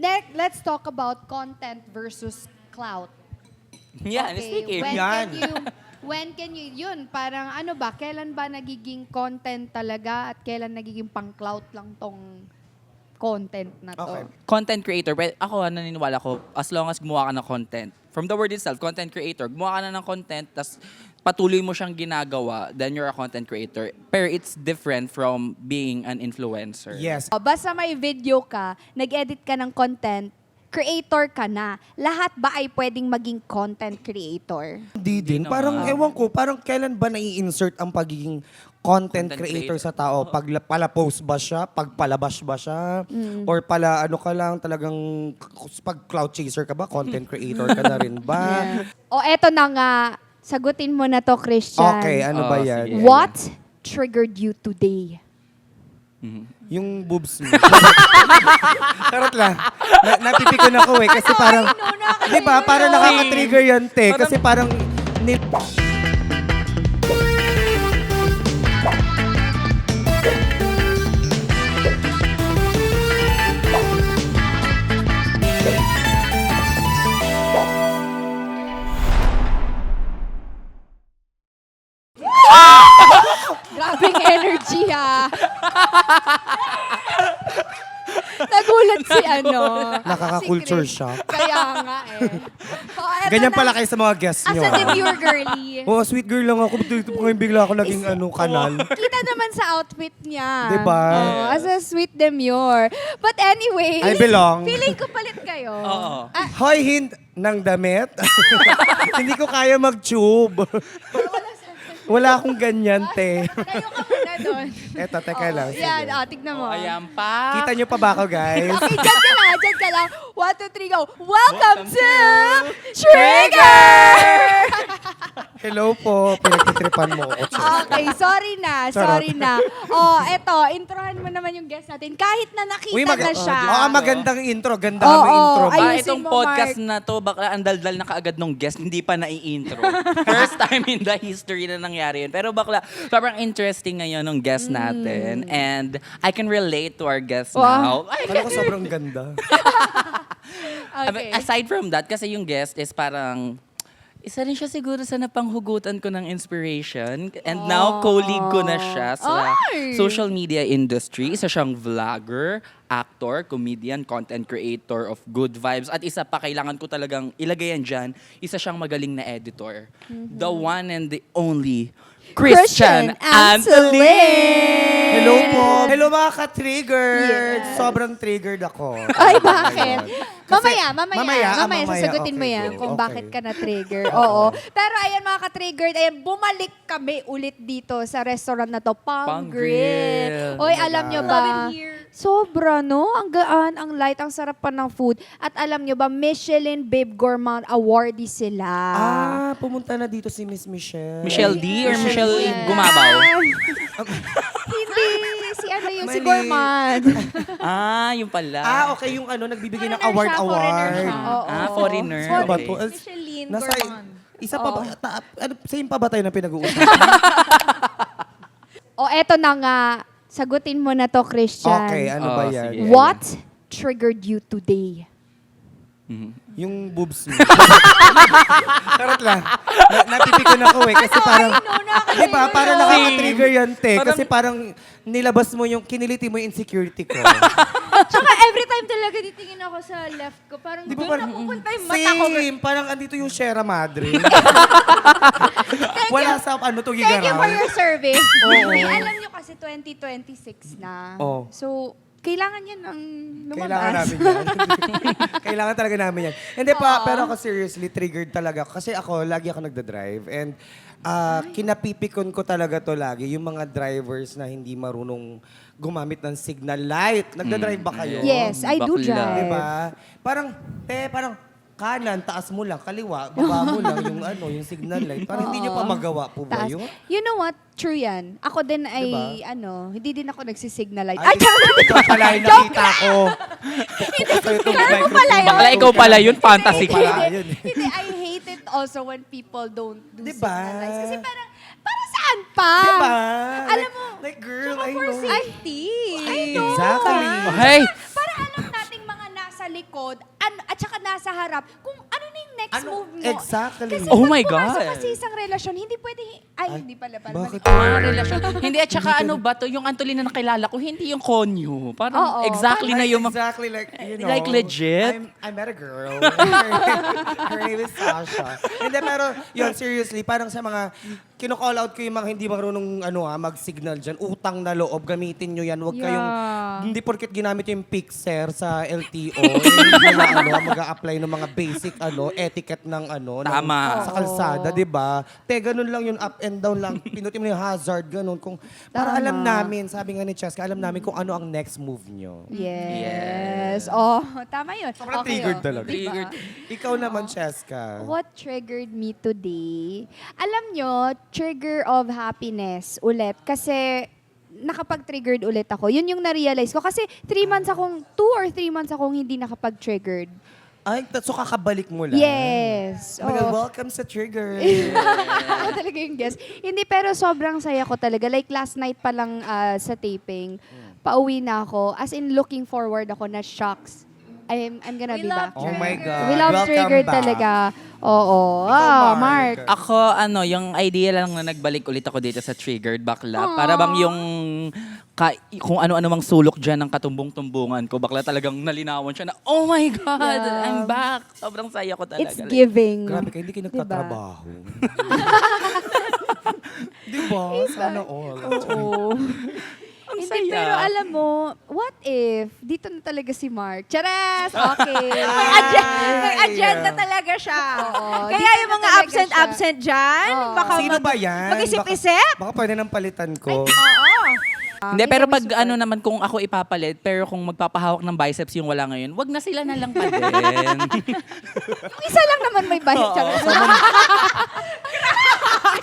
let's talk about content versus clout. Yan, speaking. When can you, yun, parang ano ba, kailan ba nagiging content talaga at kailan nagiging pang-clout lang tong content na to? Okay. Content creator, but ako naniniwala ko, as long as gumawa ka ng content, from the word itself, content creator, gumawa ka na ng content, tas patuloy mo siyang ginagawa, then you're a content creator. Pero it's different from being an influencer. Yes. Basta may video ka, nag-edit ka ng content, creator ka na. Lahat ba ay pwedeng maging content creator? Hindi din. naman. Parang, ewan ko, parang kailan ba nai-insert ang pagiging content creator sa tao? Pag pala post ba siya? Pag palabas ba siya? Or pala ano ka lang talagang, pag cloud chaser ka ba? Content creator ka na rin ba? O eto na nga, sagutin mo na to, Christian. Okay, ano ba Oh, yan? sige. What triggered you today? Yung boobs mo. Charot lang. Napipikon ako eh. Kasi parang, di ba? Parang nakaka-trigger yan, te. Kasi parang, Grabing energy ha. Nagulat si ano. Nakaka-culture si Chris. shock. Kaya nga eh. O, eto Ganyan na. pala kayo sa mga guests As nyo. a demure girly. Oh, sweet girl lang ako. Dito po ngayon bigla ako naging kanal. Kita naman sa outfit niya. Diba? Oo, as a sweet demure. But anyway, I belong. feeling ko palit kayo. Oo. Hoy, hint ng damit. Hindi ko kaya mag-tube. Wala akong ganyan, te. Tayo ka muna doon. Eto, teka lang. sige. Yan, tignan mo. Ayan pa. Kita nyo pa ba ako, guys? Okay, dyan ka lang. 1, 2, 3, go. Welcome to Trigger! Hello po. Pinagtitripan mo ako. Okay, sorry Charot. na. Eto, introhan mo naman yung guest natin. Kahit na nakita na siya. magandang intro. Ganda Oo, mo intro. ayun. Ba, Ayusin itong mo, podcast Mark. na to, bakla ang daldal na kaagad nung guest, hindi pa nai-intro. First time in the history na nangyari yun. Pero bakla, sobrang interesting ngayon ng guest natin. And I can relate to our guest Wow. now. Ay, Kala ko sobrang ganda. Okay. aside from that, kasi yung guest is parang, isa rin siya siguro sa napanghugutan ko ng inspiration. And now, colleague ko na siya sa Ay! social media industry. Isa siyang vlogger, actor, comedian, content creator of good vibes. At isa pa, kailangan ko talagang ilagay yan dyan, isa siyang magaling na editor. The one and the only Christian Antolin! Hello po. Hello mga ka-triggered. Yes. Sobrang triggered ako. Ay, bakit? Kasi- Mamaya, mamaya. sasagutin mo Okay, yan go. kung Okay. bakit ka na-trigger. Oo. Pero ayan mga ka-triggered, ayan, bumalik kami ulit dito sa restaurant na to, Pang Pang Grill. Grill. Oy, Oh my alam nyo God. ba? Love it here. Sobra, no? Ang gaan, ang light, ang sarap pa ng food. At alam nyo ba, Michelin Babe Gourmand awardee sila. Pumunta na dito si Miss Michelle. Michelle D or Michelle Yes. Gumabaw? Hindi, si ano yun, si Mali. Gourmand. Yung pala. Okay, yung nagbibigay ng Foreigner siya, foreigner award. siya. Oo. Foreigner. Ano ba Okay. to? Michelin Nasa, Gourmand. isa pa ba? Same pa ba tayo na pinag-uusapan? O eto na nga, sagutin mo na to, Christian. Okay, ano ba Oh, yan? sige. What triggered you today? Yung boobs mo. Charot lang. Napipikon ako eh. Kasi parang, di ba? Parang nakaka-trigger yan, te. Kasi parang nilabas mo yung, kiniliti mo yung insecurity ko. Tsaka every time talaga titingin ako sa left ko, parang Di ba doon parang, napupunta yung mata ko. same. Parang andito yung Sierra Madre. Wala sa to Thank you for gigaraw. your service. Oo. Ay, alam nyo kasi 2026 na. Oo. So, kailangan yan ang Kailangan lumabas. namin yan. Kailangan talaga namin yan. Hindi pa, pero ako seriously, triggered talaga. Kasi ako, lagi ako nagda-drive. And kinapipikon ko talaga to lagi. Yung mga drivers na hindi marunong gumamit ng signal light. Nagda-drive ba kayo? Yes, I do Bakla. drive. Diba? Parang kanan, taas mo lang, kaliwa, baba mo lang yung signal light. Parang hindi nyo pa magawa po ba Taas. yun? You know what? True yan. Ako din ay, Diba? hindi din ako nagsisignal light. Ay, ito pala yung nakita ko. Ikaw pala yun. Bakla, ikaw pala yun, fantasy Ikaw ka. pala yun. Hindi, I hate it also when people don't do Diba? signal lights. Kasi parang, para saan pa? Diba? Alam mo, like girl, I for know. safety. I know. Exactly. Hey! Para alam nating mga nasa nasa likod, at saka nasa harap, kung ano na yung next move mo. Exactly. Kasi Oh pag my pumasok God. ka sa isang relasyon, hindi pwede, hindi pala. Bakit? Relasyon. Hindi, at saka ano ba to, yung Antolina na kilala ko, hindi yung konyo. Parang Oo. exactly na yung... Exactly like, you know. Like legit? I met a girl. Her name is Sasha. Hindi, pero yun, seriously, parang sa mga, kino-call out ko yung mga hindi marunong mag-signal dyan. Utang na loob, gamitin nyo yan. Huwag kayong, hindi porket ginamit yung Pixar sa LTO, hindi na mag-a-apply ng mga basic etiquette ng Tama. sa kalsada, di ba? Te, ganun lang yun, up and down lang. Pinutin mo yung hazard, ganun. Para alam namin, sabi nga ni Cheska, alam namin kung ano ang next move nyo. Yes. Oh, tama yun. Sobrang Okay, triggered oh. talaga. Triggered. Ikaw naman, Cheska. What triggered me today? Alam nyo, trigger of happiness ulit. Kasi nakapag-triggered ulit ako. Yun yung na-realize ko. Kasi 2 or 3 months akong hindi nakapag-triggered. Ay, so kakabalik mo lang? Yes. Oh my God, Oo. welcome sa Trigger. Ako talaga yung guest. Hindi, pero sobrang saya ko talaga. Like last night pa lang sa taping, pauwi na ako. As in, looking forward ako na shocks. I'm gonna We be love back. Oh my God. We love Welcome Triggered back. talaga. Oo. Ikaw, Mark. Ako, yung idea lang na nagbalik ulit ako dito sa Triggered Bakla. Para bang yung kung ano-ano mang sulok dyan ng katumbong-tumbungan ko, bakla talagang nalinawan siya na, oh my God, Yeah. I'm back. Sobrang saya ko talaga. It's giving. Grabe ka, hindi kayo Diba? nagtatrabaho. Diba? Sana all. Oo. Ang Hindi, saya. pero alam mo, what if, dito na talaga si Mark. Charas! Okay. May agenda talaga siya. Oo, Kaya dito yung na mga talaga absent dyan, Oo. baka Sino ba yan? mag-isip-isip. Baka pwede nang palitan ko. Oo. Hindi, pero pag ano naman kung ako ipapalit, pero kung magpapahawak ng biceps yung wala ngayon, wag na sila na lang pa din. Yung isa lang naman may bayad. Charas.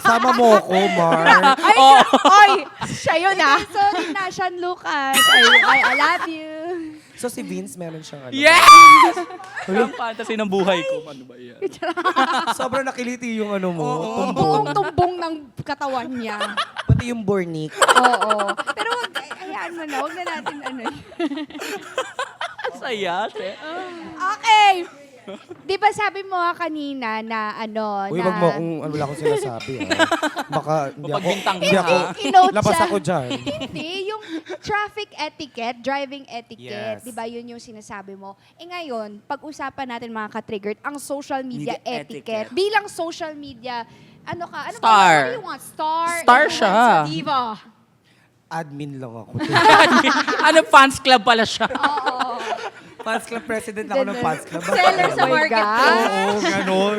Sama mo ko, Mar. Oy, siya yun ah. Sorry na, Sean Lucas. I love you. So si Vince, meron siyang Yes! Ang fantasy ng buhay ko. Ano ba yan? Sobrang nakiliti yung mo. Buong tumbong ng katawan niya. Pati yung bornik. Oo. Pero wag, hayaan mo na. Huwag na natin ano. Ang saya. Okay. Di ba sabi mo kanina na Uy, na... wag mo kung wala akong sinasabi. Baka hindi ako, Pagbintang hindi ka. ako, Kinote labas siya. ako dyan. Hindi, yung traffic etiquette, driving etiquette, Yes. di ba yun yung sinasabi mo? Ngayon, pag-usapan natin mga ka-triggered, ang social media Media etiquette. etiquette. Bilang social media, ano ka? Ano Star. Ba, what do you want? Star Siya. diva. Admin lang ako. Ano, fans club pala siya. Fans club president ako ng fans club. Seller sa Oh my marketplace. God. Oo, ganun.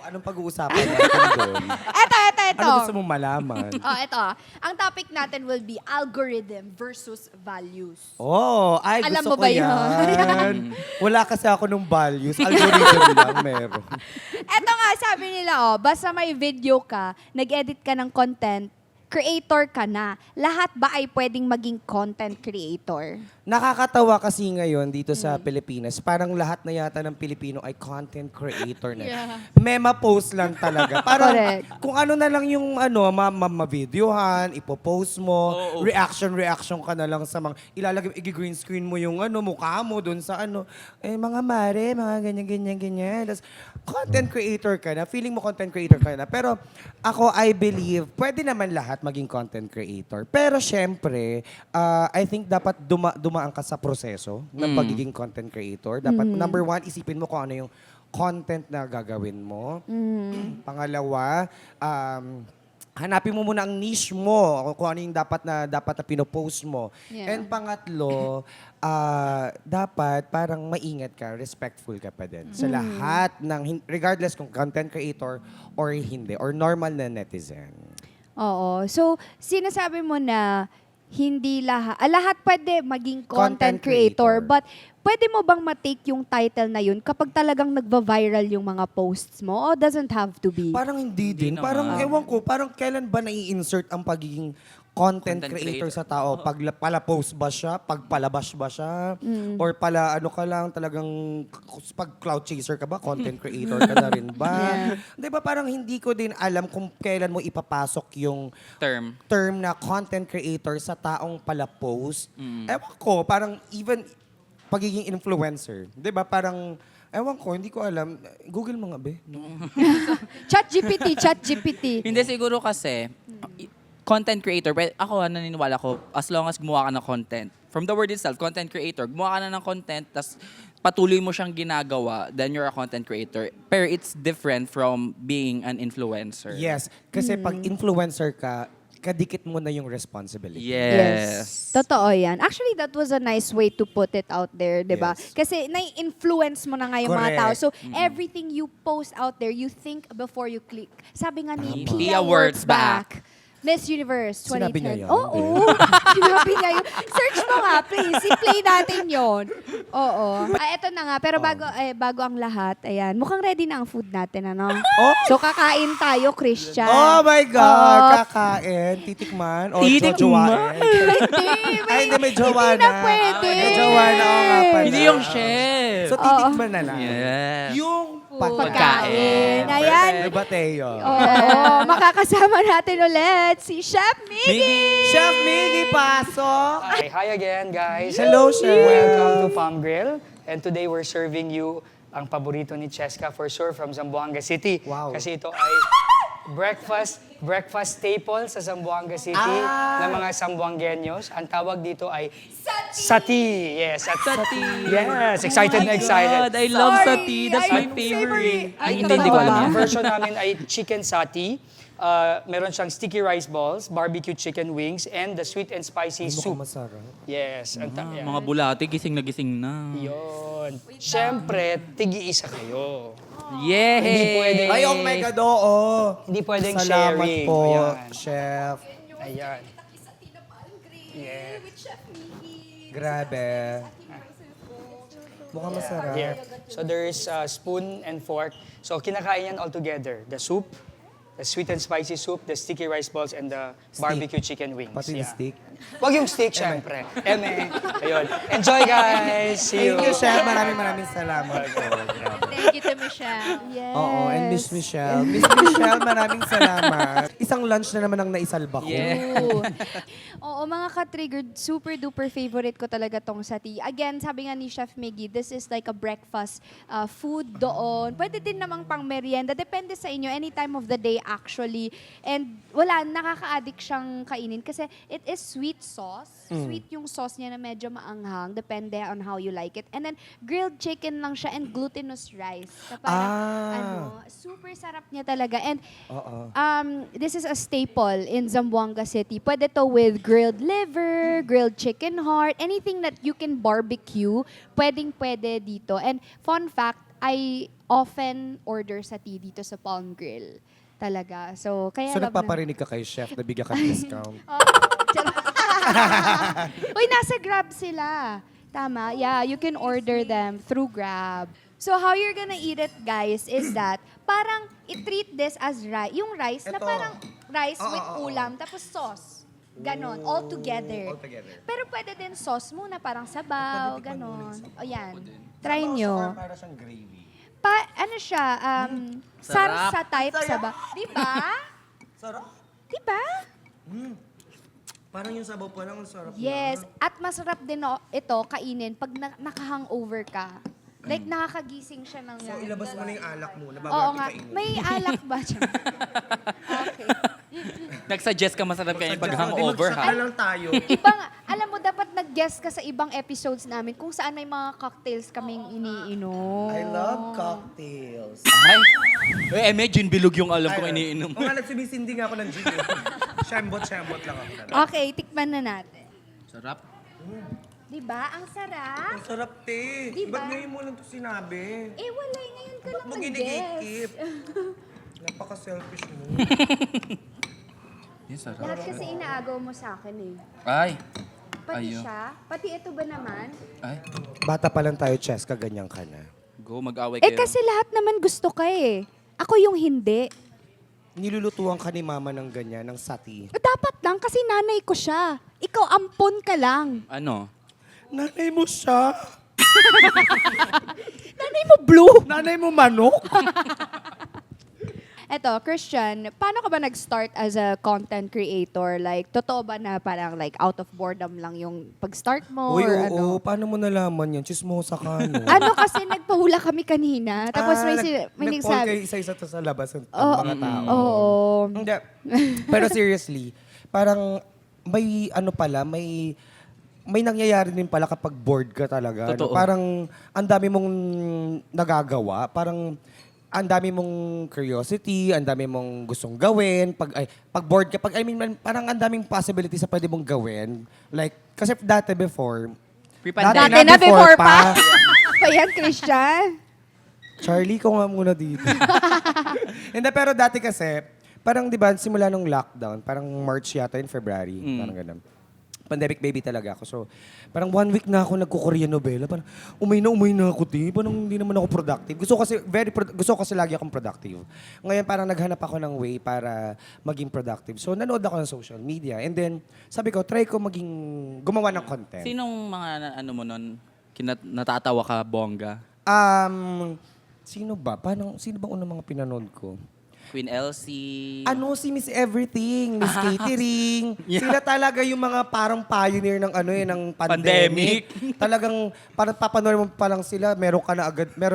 Anong pag-uusapan natin doon? Eto. Ano gusto mong malaman? Eto. Ang topic natin will be algorithm versus values. Oh, ay Alam gusto mo ko ba yun? yan. Wala kasi ako nung values. Algorithm lang meron. Eto nga, sabi nila, basta may video ka, nag-edit ka ng content, creator ka na. Lahat ba ay pwedeng maging content creator? Nakakatawa kasi ngayon dito sa Pilipinas, parang lahat na yata ng Pilipino ay content creator na. Mema post lang talaga. Parang Correct. kung ano na lang yung ma-videohan, ipopost mo, reaction ka na lang sa mga, ilalagay, i-green screen mo yung mukha mo doon sa mga mare, mga ganyan. Tapos, content creator ka na, feeling mo content creator ka na. Pero ako, I believe, pwede naman lahat maging content creator. Pero syempre, I think dapat dumaan ka sa proseso ng pagiging content creator. Dapat, number one, isipin mo kung ano yung content na gagawin mo. Pangalawa, hanapin mo muna ang niche mo, kung ano yung dapat na pinopost mo. Yeah. And pangatlo, dapat parang maingat ka, respectful ka pa din sa lahat ng, regardless kung content creator or hindi, or normal na netizen. Oo. So, sinasabi mo na hindi lahat pwede maging content Content creator, creator. but pwede mo bang matake yung title na yun kapag talagang nagva-viral yung mga posts mo? O doesn't have to be? Parang hindi din. naman. Parang, ewan ko, parang kailan ba nai-insert ang pagiging content creator sa tao? Pala-post ba siya? Pagpalabas ba siya? Or pala, ka lang, talagang, pag cloud chaser ka ba? Content creator ka na rin ba? Di ba parang hindi ko din alam kung kailan mo ipapasok yung term na content creator sa taong pala-post. Ewan ko, parang even pagiging influencer. 'Di ba? Parang, ewan ko, hindi ko alam. Google mo nga, be. Chat GPT. Hindi siguro kasi, content creator, but ako naniniwala ko, as long as gumawa ka ng content, from the word itself, content creator, gumawa ka na ng content, tas patuloy mo siyang ginagawa, then you're a content creator. Pero it's different from being an influencer. Yes. Kasi pag influencer ka, kadikit mo na yung responsibility. Yes. Totoo yan. Actually, that was a nice way to put it out there, di ba? Yes. Kasi nai-influence mo na nga yung mga Correct. tao. So, everything you post out there, you think before you click. Sabi nga ni Pia Pia Wurtzbach. Miss Universe 2010. Sinabi niya yun? Oo. Sinabi niya yun. Search mo nga, please. I-play natin yun. Oo. Eto na nga. Pero bago ang lahat, ayan. Mukhang ready na ang food natin, ano? Oh! So, kakain tayo, Christian. Oh my God! Oo. Kakain, titikman, o Titikman. jojowain. Ay, hindi, may jowa Hindi na na. pwede. May jowa na, oo nga pala. Hindi yung chef. So, titikman na lang. Yes. Yung Pagkain. Ayan. Perfect. Bateo. Oo, makakasama natin ulit si Chef Miggy. Chef Miggy, pasok! Hi again, guys. Hello, Chef. Welcome to Palm Grill. And today we're serving you ang paborito ni Cheska for sure from Zamboanga City. Wow. Kasi ito ay breakfast staple sa Zamboanga City ng mga Zamboangueños. Ang tawag dito ay Sati. Yes, Sati. Yes, excited na excited. God, I love Sorry, sati. That's ay, my favorite. Ay, Hindi ko totoo alam ba? yan. Ang version namin ay chicken sati. Meron siyang sticky rice balls, barbecue chicken wings, and the sweet and spicy Mukhang soup. masarap. Yes. Yan. Mga bulati, gising na. Yun. Siyempre, tig-iisa kayo. Yay! Hindi pwede. Ay, oh my God, oo. Hindi pwedeng Salamat sharing. po, Ayan. Chef. Ayan. Yes. Grabe. Mukhang masarap. Here. So there's spoon and fork. So kinakain yan all together. The soup, the sweet and spicy soup, the sticky rice balls, and the barbecue chicken wings. Pati yung steak. Wag yung steak, syempre. Eme. Ayun. Enjoy, guys. See you. Thank you, Chef. Maraming salamat po. Grabe. Thank you to Michelle. Yes. Oo, and Miss Michelle. Miss Michelle, maraming salamat. Isang lunch na naman ang naisalba ko. Yeah. Oo, mga ka-triggered, super duper favorite ko talaga tong sati. Again, sabi nga ni Chef Miggy, this is like a breakfast food doon. Pwede din namang pang merienda. Depende sa inyo, any time of the day actually. And wala, nakaka-addict siyang kainin kasi it is sweet sauce. Sweet yung sauce niya na medyo maanghang. Depende on how you like it. And then, grilled chicken lang siya and glutinous rice. Na parang, super sarap niya talaga. And Oo. this is a staple in Zamboanga City. Pwede to with grilled liver, grilled chicken heart, anything that you can barbecue, pwede dito. And fun fact, I often order sati dito sa Palm Grill. Talaga. So, kaya So, love na- nagpaparinig ka kay Chef na bigyan ka ng discount. Uy, nasa Grab sila. Tama. Yeah, you can order them through Grab. So how you're gonna eat it, guys, is that parang i-treat this as rice. Yung rice na Ito. parang rice Oo, with oo, oo. ulam, tapos sauce. Ganon, all together. all together. Pero pwede din sauce muna, parang sabaw, Pwede tikman muna ganon. yung sabaw. O yan, try nyo. Para siyang gravy. Ano siya, Sarap. sarsa type sabaw. Di ba? Sarap. Di ba? Parang yung sabaw pa lang, ang sarap Yes, at masarap din ito kainin pag naka-hangover ka. Like, nakakagising siya ng... So, ilabas mo na yung alak mo. Oo Nababalik nga. kainin. May alak ba siya? Okay. Nag-suggest ka masarap kayo pag hangover, Di ha? mag-shot na lang tayo. Ibang, alam mo, dapat nag-guest ka sa ibang episodes namin kung saan may mga cocktails kaming iniinom. I love cocktails. Ay. Uy, Eme, gin bilog yung alam kong Ay, iniinom. Oo nga, nagsumisindi nga ako ng gin. Shambot lang ako. Okay, tikman na natin. Sarap. Diba? Ang sarap. Ang sarap, te. Di ba? Ba't ngayon mo lang ito sinabi? Eh, wala. Ngayon ka lang Ba't mo nag-guest. ginigatekeep? Napaka-selfish mo. Yes, sarap. Lahat kasi inaagaw mo sa akin eh. Ay. Pati Ayun. siya. Pati ito ba naman? Ay. Bata pa lang tayo, Cheska, ganyan ka na. Go, mag-away Eh, kayo. kasi lahat naman gusto ka eh. Ako yung hindi. Nilulutuan ka ni mama ng ganyan, ng sati. Dapat lang kasi nanay ko siya. Ikaw ampon ka lang. Ano? Nanay mo siya. Nanay mo blue. Nanay mo manok. Eto, Christian, paano ka ba nag-start as a content creator? Like, totoo ba na parang like out of boredom lang yung pag-start mo? Uy, or oo, ano? paano mo nalaman yan? Chismosa ka, no? Ano kasi nagpahula kami kanina. Tapos may, may nag-fall nagsabi. kayo isa-isa to sa labas ng Oo, mga tao. Oo. Hindi. Pero seriously, parang may ano pala, may nangyayari din pala kapag bored ka talaga. Totoo. No? Parang ang dami mong nagagawa. Parang ang dami mong curiosity, ang dami mong gustong gawin. Pag bored ka, parang ang daming possibilities sa pwede mong gawin. Like, kasi dati before, Pre-pandemic. Dati na before pa. Pa yan, Christian? Charlie, ko nga muna dito. Hindi, pero dati kasi, parang di ba, simula nung lockdown, parang March yata in February, parang ganun. Pandemic baby talaga ako. So, parang 1 week na ako nagko-Korean novela. Parang umay na ako, di. Parang hindi naman ako productive. Gusto ko kasi lagi akong productive. Ngayon, parang naghanap ako ng way para maging productive. So, nanood ako ng social media. And then, sabi ko, try ko gumawa ng content. Sinong mga ano mo nun, natatawa ka, bongga? Sino ba? Sino bang unang mga pinanood ko? Queen Elsie. Si Miss Everything, Miss Catering. Yeah. Sila talaga yung mga parang pioneer ng ng pandemic. Talagang parang papanoorin mo pa lang sila, meron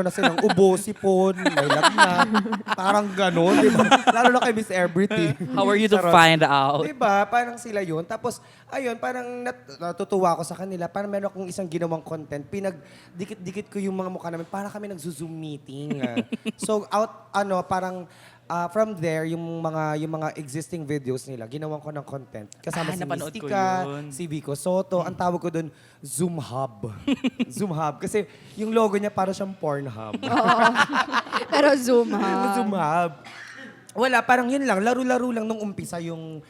na silang ubo, sipon, may lagnat. Parang gano'n, di ba? Lalo na kay Miss Everything. How are you to Charot. find out? Di ba? Parang sila yun. Tapos, ayun, parang natutuwa ako sa kanila. Parang meron akong isang ginawang content. Pinagdikit-dikit ko yung mga mukha namin. Para kami nag-Zoom meeting. So, from there, yung mga existing videos nila, ginawan ko ng content. Kasama si napanood ko Mystica, yun. si Vico Soto. Ang tawag ko doon, Zoom Hub. Zoom Hub. Kasi yung logo niya para siyang Pornhub. Pero Zoom, ha? Zoom Hub. Wala, parang yun lang. Laro-laro lang nung umpisa yung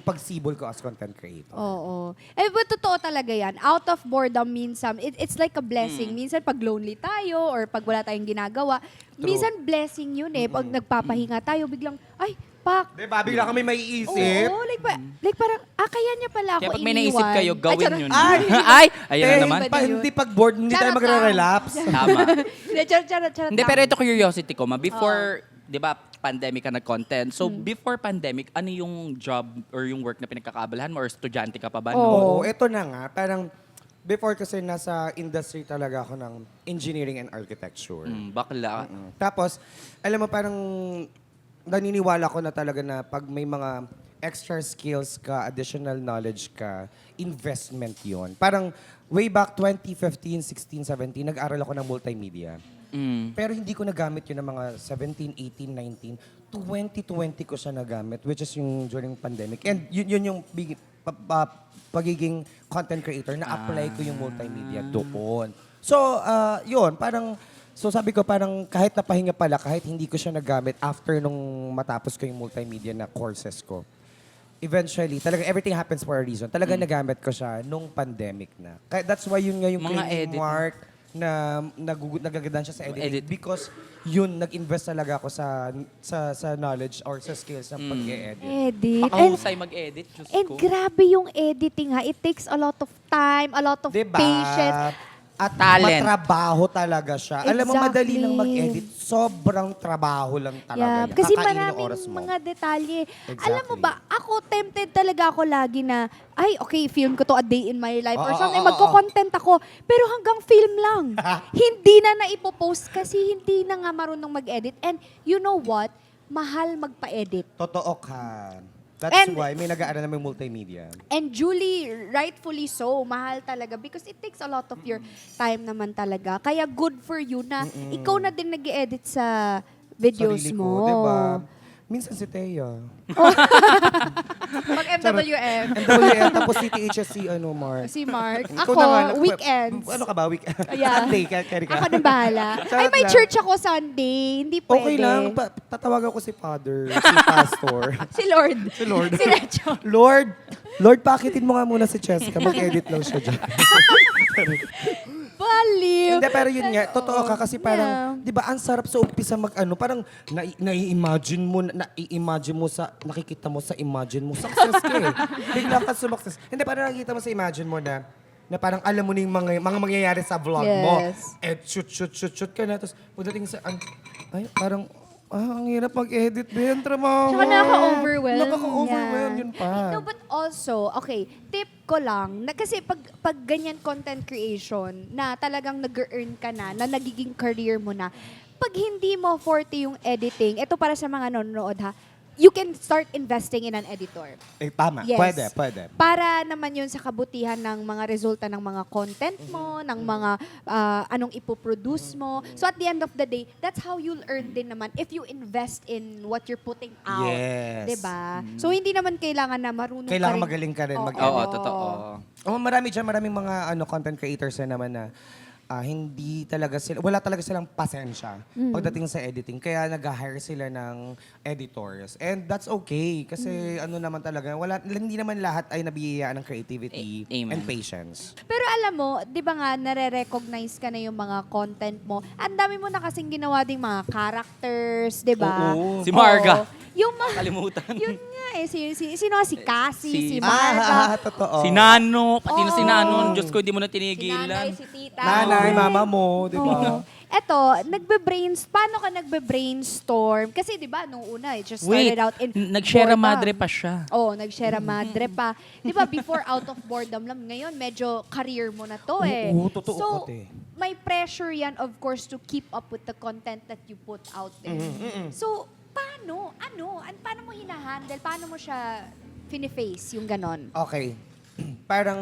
pagsibol ko as content creator. Oo. But totoo talaga yan. Out of boredom minsan, it's like a blessing. Minsan pag lonely tayo or pag wala tayong ginagawa, minsan blessing yun eh. Pag nagpapahinga tayo, biglang, ay, pak. Diba? Bigla kami may iisip. Oo, like parang, kaya niya pala ako Kaya pag may iniwan. naisip kayo, gawin charot. yun. Ay! Ay! Ayan na naman. Hindi pag bored, hindi tayo Charot magre-relapse. Tama. Hindi, charot Hindi, lang. pero ito curiosity ko, before, di ba, pandemic ka nag-content. So, before pandemic, ano yung job or yung work na pinagkakaabalahan mo or estudyante ka pa ba? Oo, eto na nga. Parang before kasi nasa industry talaga ako ng engineering and architecture. Bakla. Tapos, alam mo, parang naniniwala ko na talaga na pag may mga extra skills ka, additional knowledge ka, investment yon. Parang way back 2015, 16, 17, nag-aral ako ng multimedia. Pero hindi ko nagamit yun ng mga 17, 18, 19. 2020 ko siya nagamit, which is yung during pandemic. And yun yung pagiging content creator, na-apply ko yung multimedia doon. So, yun, parang, so sabi ko parang kahit napahinga pala, kahit hindi ko siya nagamit after nung matapos ko yung multimedia na courses ko, eventually, talaga everything happens for a reason. Talaga nagamit ko siya nung pandemic na. Kaya that's why yun nga yung Mga claiming edit. mark na nagagandaan siya sa editing. Edit. Because yun, nag-invest talaga ako sa knowledge or sa skills ng pag-e-edit. Edit. Pakahusay mag-edit, Diyos And ko. grabe yung editing ha. It takes a lot of time, a lot of Diba? patience. At Talent. matrabaho talaga siya. Alam mo, madali lang Exactly. mag-edit. Sobrang trabaho lang talaga. Yeah, yan. kasi Kakainin ng maraming oras mo. mga detalye. Exactly. Alam mo ba, ako tempted talaga ako lagi na, ay, okay, film ko to a day in my life or Oo, something, oo, magko-content ako. Pero hanggang film lang. Hindi na naipopost kasi hindi na nga marunong mag-edit. And you know what? Mahal magpa-edit. Totoo ka. That's And- why may nag-aaral namin multimedia. And Julie, rightfully so, mahal talaga because it takes a lot of your time naman talaga. Kaya good for you na ikaw na din nag-edit sa videos Sarili mo. ko, diba? Minsan si Thea. Mag-MWF. NWL, tapos si THSC, Mark. Si Mark. Ikaw Ako, na nga, weekends. Ano ka ba? Yeah. Sunday, carry ka. Ako na bahala. Ay, Charot may lang. church ako Sunday. Hindi pwede. Okay lang. Tatawagan ko si Father, si Pastor. Si Lord. Si Lord. Si Recho. Lord, pakitin mo nga muna si Cheska. Mag-edit lang siya dyan. Baliw. Hindi, pero yun nga, totoo ka kasi parang, di ba, ang sarap sa umpisa parang nai-imagine mo sa, nakikita mo sa imagine mo, success ka eh. Bigla ka sumakses. Hindi, parang nakikita mo sa imagine mo na parang alam mo na yung mga mangyayari sa vlog mo. Yes. Eh, shoot ka na. Tapos, pagdating sa, ay, parang, ang hirap mag-edit din. Trabaho. Tsaka nakaka-overwhelm. Nakaka-overwhelm, Yeah. yun pa. No, but also, okay, tip ko lang, na kasi pag ganyan content creation, na talagang nag-earn ka na nagiging career mo na, pag hindi mo forte yung editing, ito para sa mga nanonood ha, you can start investing in an editor. Tama. Yes. Pwede. Para naman yun sa kabutihan ng mga resulta ng mga content mo, ng mga anong ipoproduce mo. So at the end of the day, that's how you'll earn din naman if you invest in what you're putting out. Yes. Diba? So hindi naman kailangan na marunong Kailangan ka rin. magaling ka rin Oo. mag-edit. Oo, totoo. Maraming mga content creators na naman na hindi talaga sila, wala talaga silang pasensya pagdating sa editing. Kaya nag-hire sila ng editors. And that's okay. Kasi ano naman talaga, hindi naman lahat ay nabiyayaan ng creativity Amen. and patience. Pero alam mo, di ba nga, nare-recognize ka na yung mga content mo. Ang dami mo na kasing ginawa ding mga characters, di ba? Oo. Si Marga. Yung mga, Kalimutan. yun nga eh, sino nga? Si Cassie, si Marga. Totoo. Si Nano, pati na si Oo. Nano. Diyos ko, hindi mo na Si tinigilan. nanay, si tita. Nanay, mama mo, di ba? Oo. Eto, paano ka nagbe-brainstorm? Kasi di ba, nung una, it just started out in nag-share boredom. madre pa siya. Oo, nag-share madre pa. Di ba, before out of boredom lang, ngayon medyo career mo na to eh. Oo, totoo, So, Kate. may pressure yan, of course, to keep up with the content that you put out there. So, paano? Paano mo hinahandle? Paano mo siya fini-face, yung ganon? Okay. Parang,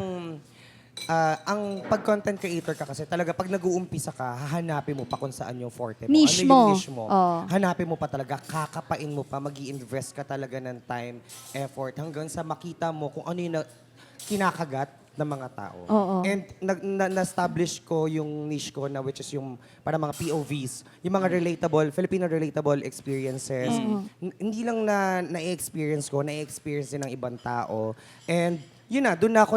ang pag-content creator ka kasi talaga pag nag-uumpisa ka, hahanapin mo pa kung saan yung forte mo. Niche ano yung mo. niche mo. Oo. Hanapin mo pa talaga, kakapain mo pa, mag-i-invest ka talaga ng time, effort, hanggang sa makita mo kung ano yung kinakagat ng mga tao. Oo. And na-establish ko yung niche ko na which is yung para mga POVs, yung mga relatable, Filipino relatable experiences. Hindi lang na-experience ko, na-experience din ng ibang tao. And yun na, doon na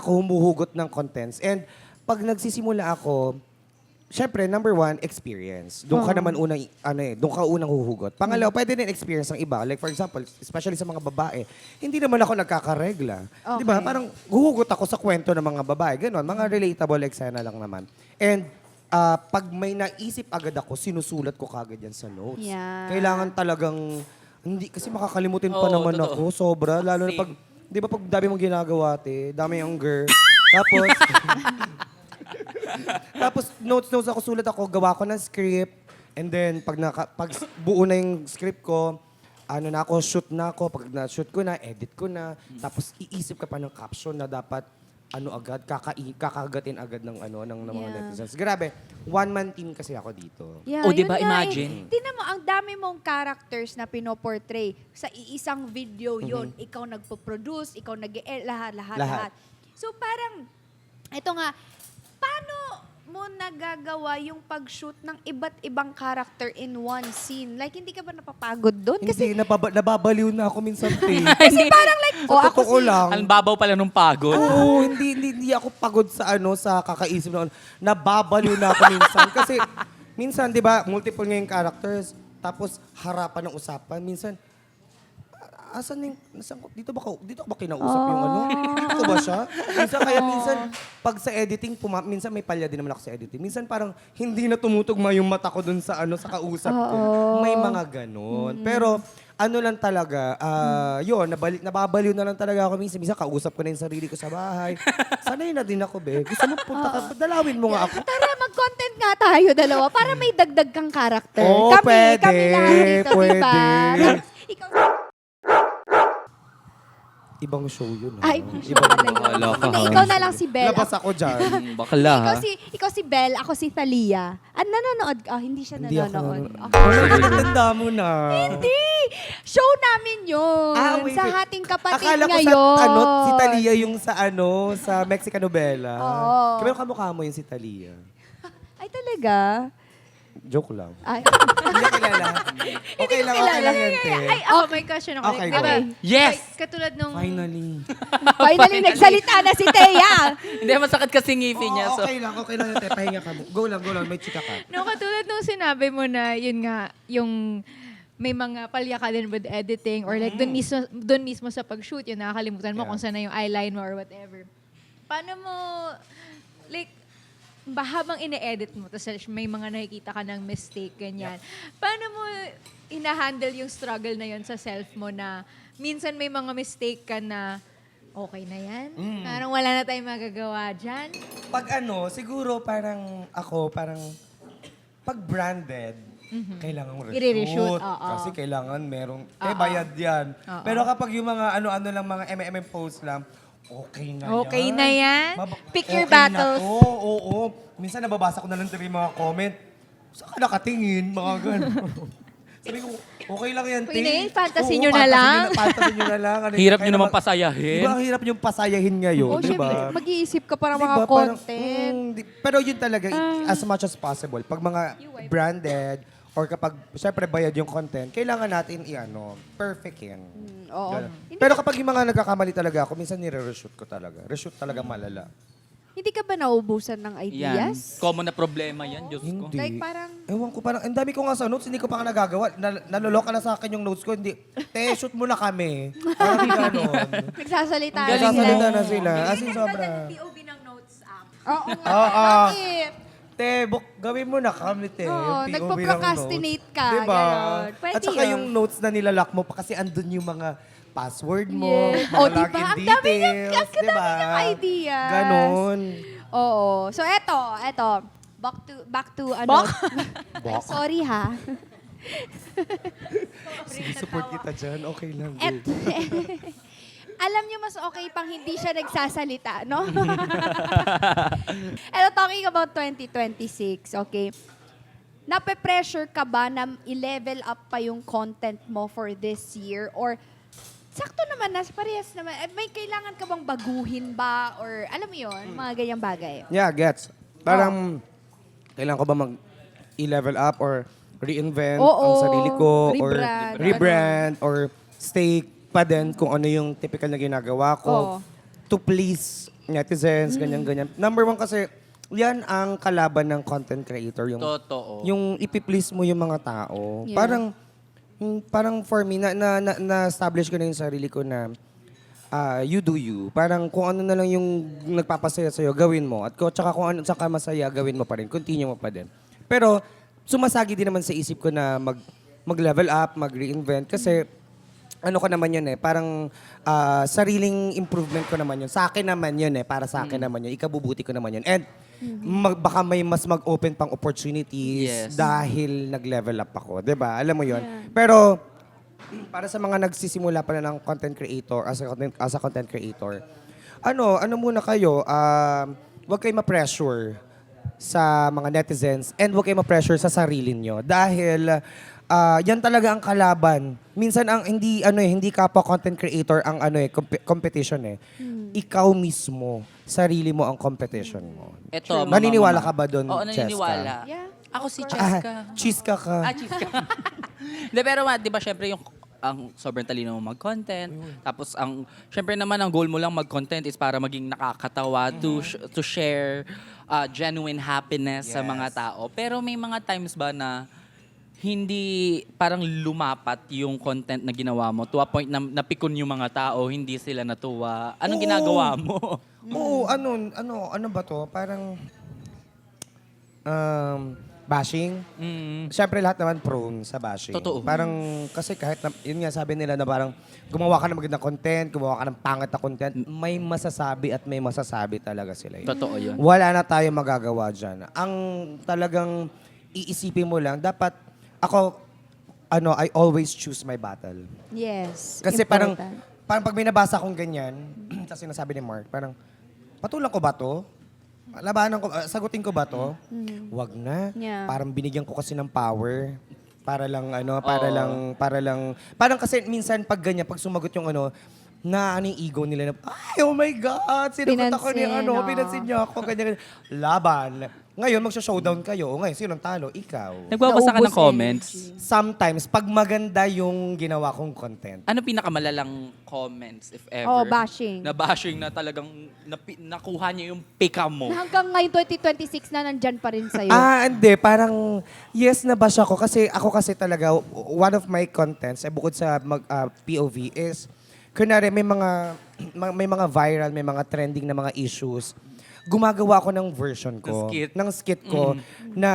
ako humuhugot ng contents. And pag nagsisimula ako, syempre, number one, experience. Doon ka naman doon ka unang huhugot. Pangalawa, pwede din experience ng iba. Like for example, especially sa mga babae, hindi naman ako nagkakaregla. Di ba? Parang huhugot ako sa kwento ng mga babae. Ganon, mga relatable eksena lang naman. And pag may naisip agad ako, sinusulat ko kagad yan sa notes. Yeah. Kailangan talagang, hindi, kasi makakalimutin pa Oo, naman totoo. ako, sobra. Lalo na pag, di ba pag dami mong ginagawa, dami yung girl. Tapos notes ako, sulat ako, gawa ko ng script. And then pag buo na yung script ko, shoot na ako. Pag na-shoot ko na, edit ko na. Tapos iisip ka pa ng caption na dapat agad, kakagatin agad ng mga Yeah. netizens. Grabe, one-man team kasi ako dito. Yeah, O, yun diba, nga imagine? Tingnan mo, ang dami mong characters na pinoportray. Sa iisang video yun, ikaw nagpo-produce, ikaw lahat. So parang, ito nga, paano mo nagagawa yung pag-shoot ng iba't ibang character in one scene? Like, hindi ka ba napapagod doon? Kasi, Hindi, nababaliw na ako minsan, kasi parang like, Sa totoo lang. Ang babaw pala nung pagod. Oo, hindi ako pagod sa sa kakaisip na nababaliw na ako minsan. Kasi minsan, di ba, multiple nga yung characters, tapos harapan ng usapan. Minsan, dito ko ba kinausap yung Dito ba siya? Minsan, pag sa editing, minsan may palya din naman ako sa editing. Minsan parang hindi na tumutugma yung mata ko dun sa sa kausap ko. May mga ganon. Pero, lang talaga, nababaliw na lang talaga ako minsan. Minsan kausap ko na yung sarili ko sa bahay. Sanay na din ako, be. Gusto mo punta ka, dalawin mo nga ako. tara, mag-content nga tayo dalawa para may dagdag kang character. Oo, pwede, kami lahat dito, pwede. diba? Ikaw, Ibang show yun. ay, Ibang pala yun. Wala ka, Hindi, ha? ikaw na lang si Belle. Labas ako dyan. Bakla, ha? Ikaw si Belle, ako si Thalia. Nanonood ka? Hindi siya Hindi ako nanonood. nanonood. Tanda mo na. Hindi! Show namin yun. Wait, sa wait. hating kapatid Akala ko ngayon. si Thalia yung sa Mexican novela. Oo. Kaya kamukha mo yung si Thalia. Ay, talaga? Joke lang. Ay, Hindi ko kilala. Okay lang yan, te. Ay, ako, may question ako. Okay, Diba, go. Yes! katulad nung... Finally. finally nagsalita na si Thea. Hindi, masakit kasi ngipin niya. So, Okay lang, te. Pahinga ka mo. Go lang. May chika ka. No, katulad nung sinabi mo na, yun nga, yung may mga palya ka din with editing or like doon mismo sa pag-shoot, yun nakakalimutan mo Yeah. kung saan na yung eyeline mo or whatever. Paano mo, like, habang ine-edit mo, tapos may mga nakikita ka ng mistake, ganyan. Paano mo ina-handle yung struggle na yon sa self mo na minsan may mga mistake ka na okay na yan? Parang wala na tayong magagawa dyan? Pag siguro parang pag branded, kailangan mo I-reshoot, reshoot. oo. Kasi kailangan merong, bayad yan. Pero kapag yung mga ano lang, mga MM posts lang, okay na yan. Okay na yan? Pick your okay battles. Na to. Oo. Minsan nababasa ko na lang yung mga comment. Saan ka nakatingin? Mga ganun. Sabi ko, okay lang yan, Okay na yan, Ting. fantasy Oo, nyo na lang. Fantasy nyo na lang. Ano, Hirap kaya nyo naman pasayahin. Diba, ang hirap nyo pasayahin ngayon, Oh, di syempre, ba? mag-iisip ka para Diba, mga parang, content. pero yun talaga, as much as possible, pag mga branded, or kapag, syempre, bayad yung content, kailangan natin perfect yan. Oo. Ganun. Pero kapag yung mga nagkakamali talaga ako, minsan nire-reshoot ko talaga. Reshoot talaga malala. Hindi ka ba nauubusan ng Yan. ideas? Common na problema yan, Diyos ko. Hindi. Like parang, Ewan ko, parang, ang dami ko nga sa notes, hindi ko pa nga nagagawa. Naloloka na sa akin yung notes ko, hindi. Shoot mo na kami. Parang di ganon. nagsasalita Ang galing Nagsasalita mo. na sila. As in, sobra. POV ng notes app. oo nga. Oo. Bakit? Te, gawin mo na kami, te. Oo, Yung POV ng nagpo-procrastinate notes. ka, Diba? ganon. Pwede At saka yun. yung notes na nilalak mo pa kasi andun yung mga password mo, Yes. mga Oh, diba? login Ang dami niyang- details, ang dami diba? niyang ideas. Ganon. Oo. So eto. Back to ano. Ay, sorry ha. Sige, support kita dyan. Okay lang, Et, babe. alam niyo mas okay pang hindi siya nagsasalita, no? Eto, talking about 2026, okay? Nape-pressure ka ba na i-level up pa yung content mo for this year? Or sakto naman, parehas naman. May kailangan ka bang baguhin ba? Or alam mo yun, mga ganyang bagay? Yeah, gets. Parang, kailangan ko ba mag-i-level up or reinvent Oo, ang sarili ko or rebrand, rebrand or stay pa din kung ano yung typical na ginagawa ko Oo. to please netizens, ganyan-ganyan. Number one kasi, yan ang kalaban ng content creator. Yung, Totoo. yung ipiplease mo yung mga tao. Yeah. Parang for me, na-establish ko na yung sarili ko na you do you. Parang kung ano na lang yung nagpapasaya sa'yo, gawin mo. At tsaka kung ano saka masaya, gawin mo pa rin. Continue mo pa din. Pero sumasagi din naman sa isip ko na mag-level up, mag-reinvent. Kasi ano ko naman yun parang sariling improvement ko naman yun. Sa akin naman yun para sa akin naman yun. Ikabubuti ko naman yun. And baka may mas mag-open pang opportunities Yes. dahil nag-level up ako. 'Di ba? Alam mo yun. Pero para sa mga nagsisimula pa na ng content creator, as a content creator, ano muna kayo, huwag kayo ma-pressure sa mga netizens and huwag kayo ma-pressure sa sarili nyo. Dahil yan talaga ang kalaban. Minsan ang hindi kapwa content creator ang competition Ikaw mismo, sarili mo ang competition mo. Eto, Naniniwala ka ba doon, Oo, Cheska? naniniwala. Yeah, Ako si of course. Cheska. Chiska ka. Cheska. Hindi, pero di ba, syempre yung ang sobrang talino mo mag-content. Tapos syempre naman ang goal mo lang mag-content is para maging nakakatawa to share genuine happiness sa mga tao. Pero may mga times ba na hindi parang lumapat yung content na ginawa mo to a point na napikon yung mga tao, hindi sila natuwa. Anong Oo. ginagawa mo? Oo, ano ba to? Parang bashing. Siyempre lahat naman prone sa bashing. Totoo. Parang kasi kahit yun nga sabi nila na parang gumawa ka ng magandang content, gumawa ka ng pangit na content, may masasabi at may masasabi talaga sila. Totoo yun. Wala na tayo magagawa dyan. Ang talagang iisipin mo lang, dapat ako, I always choose my battle. Yes. Kasi parang important. pag may nabasa akong ganyan, sa sinasabi ni Mark, parang, patulang ko ba to? Labanan ko, sagutin ko ba to? Wag na. Yeah. Parang binigyan ko kasi ng power. Para lang, parang kasi minsan pag ganyan, pag sumagot yung na yung ego nila na, ay, oh my God, sinagot ako ni Pinansin, oo. pinansin niya ako, ganyan. Laban. Ngayon, magsha-showdown kayo. O ngayon, sinong talo? Ikaw. Nagbabasa ka ng Naubos comments? energy. Sometimes, pag maganda yung ginawa kong content, Ano pinakamalalang comments, if ever? Oh, bashing. Na bashing na talagang nakuha niya yung pika mo. Na hanggang ngayon, 2026 na nandyan pa rin sa'yo. hindi. Parang, yes, nabash ako. Kasi ako kasi talaga, one of my contents, bukod sa POV is, kunwari may mga viral, may mga trending na mga issues. gumagawa ko ng version ko. Skit. Ng skit ko na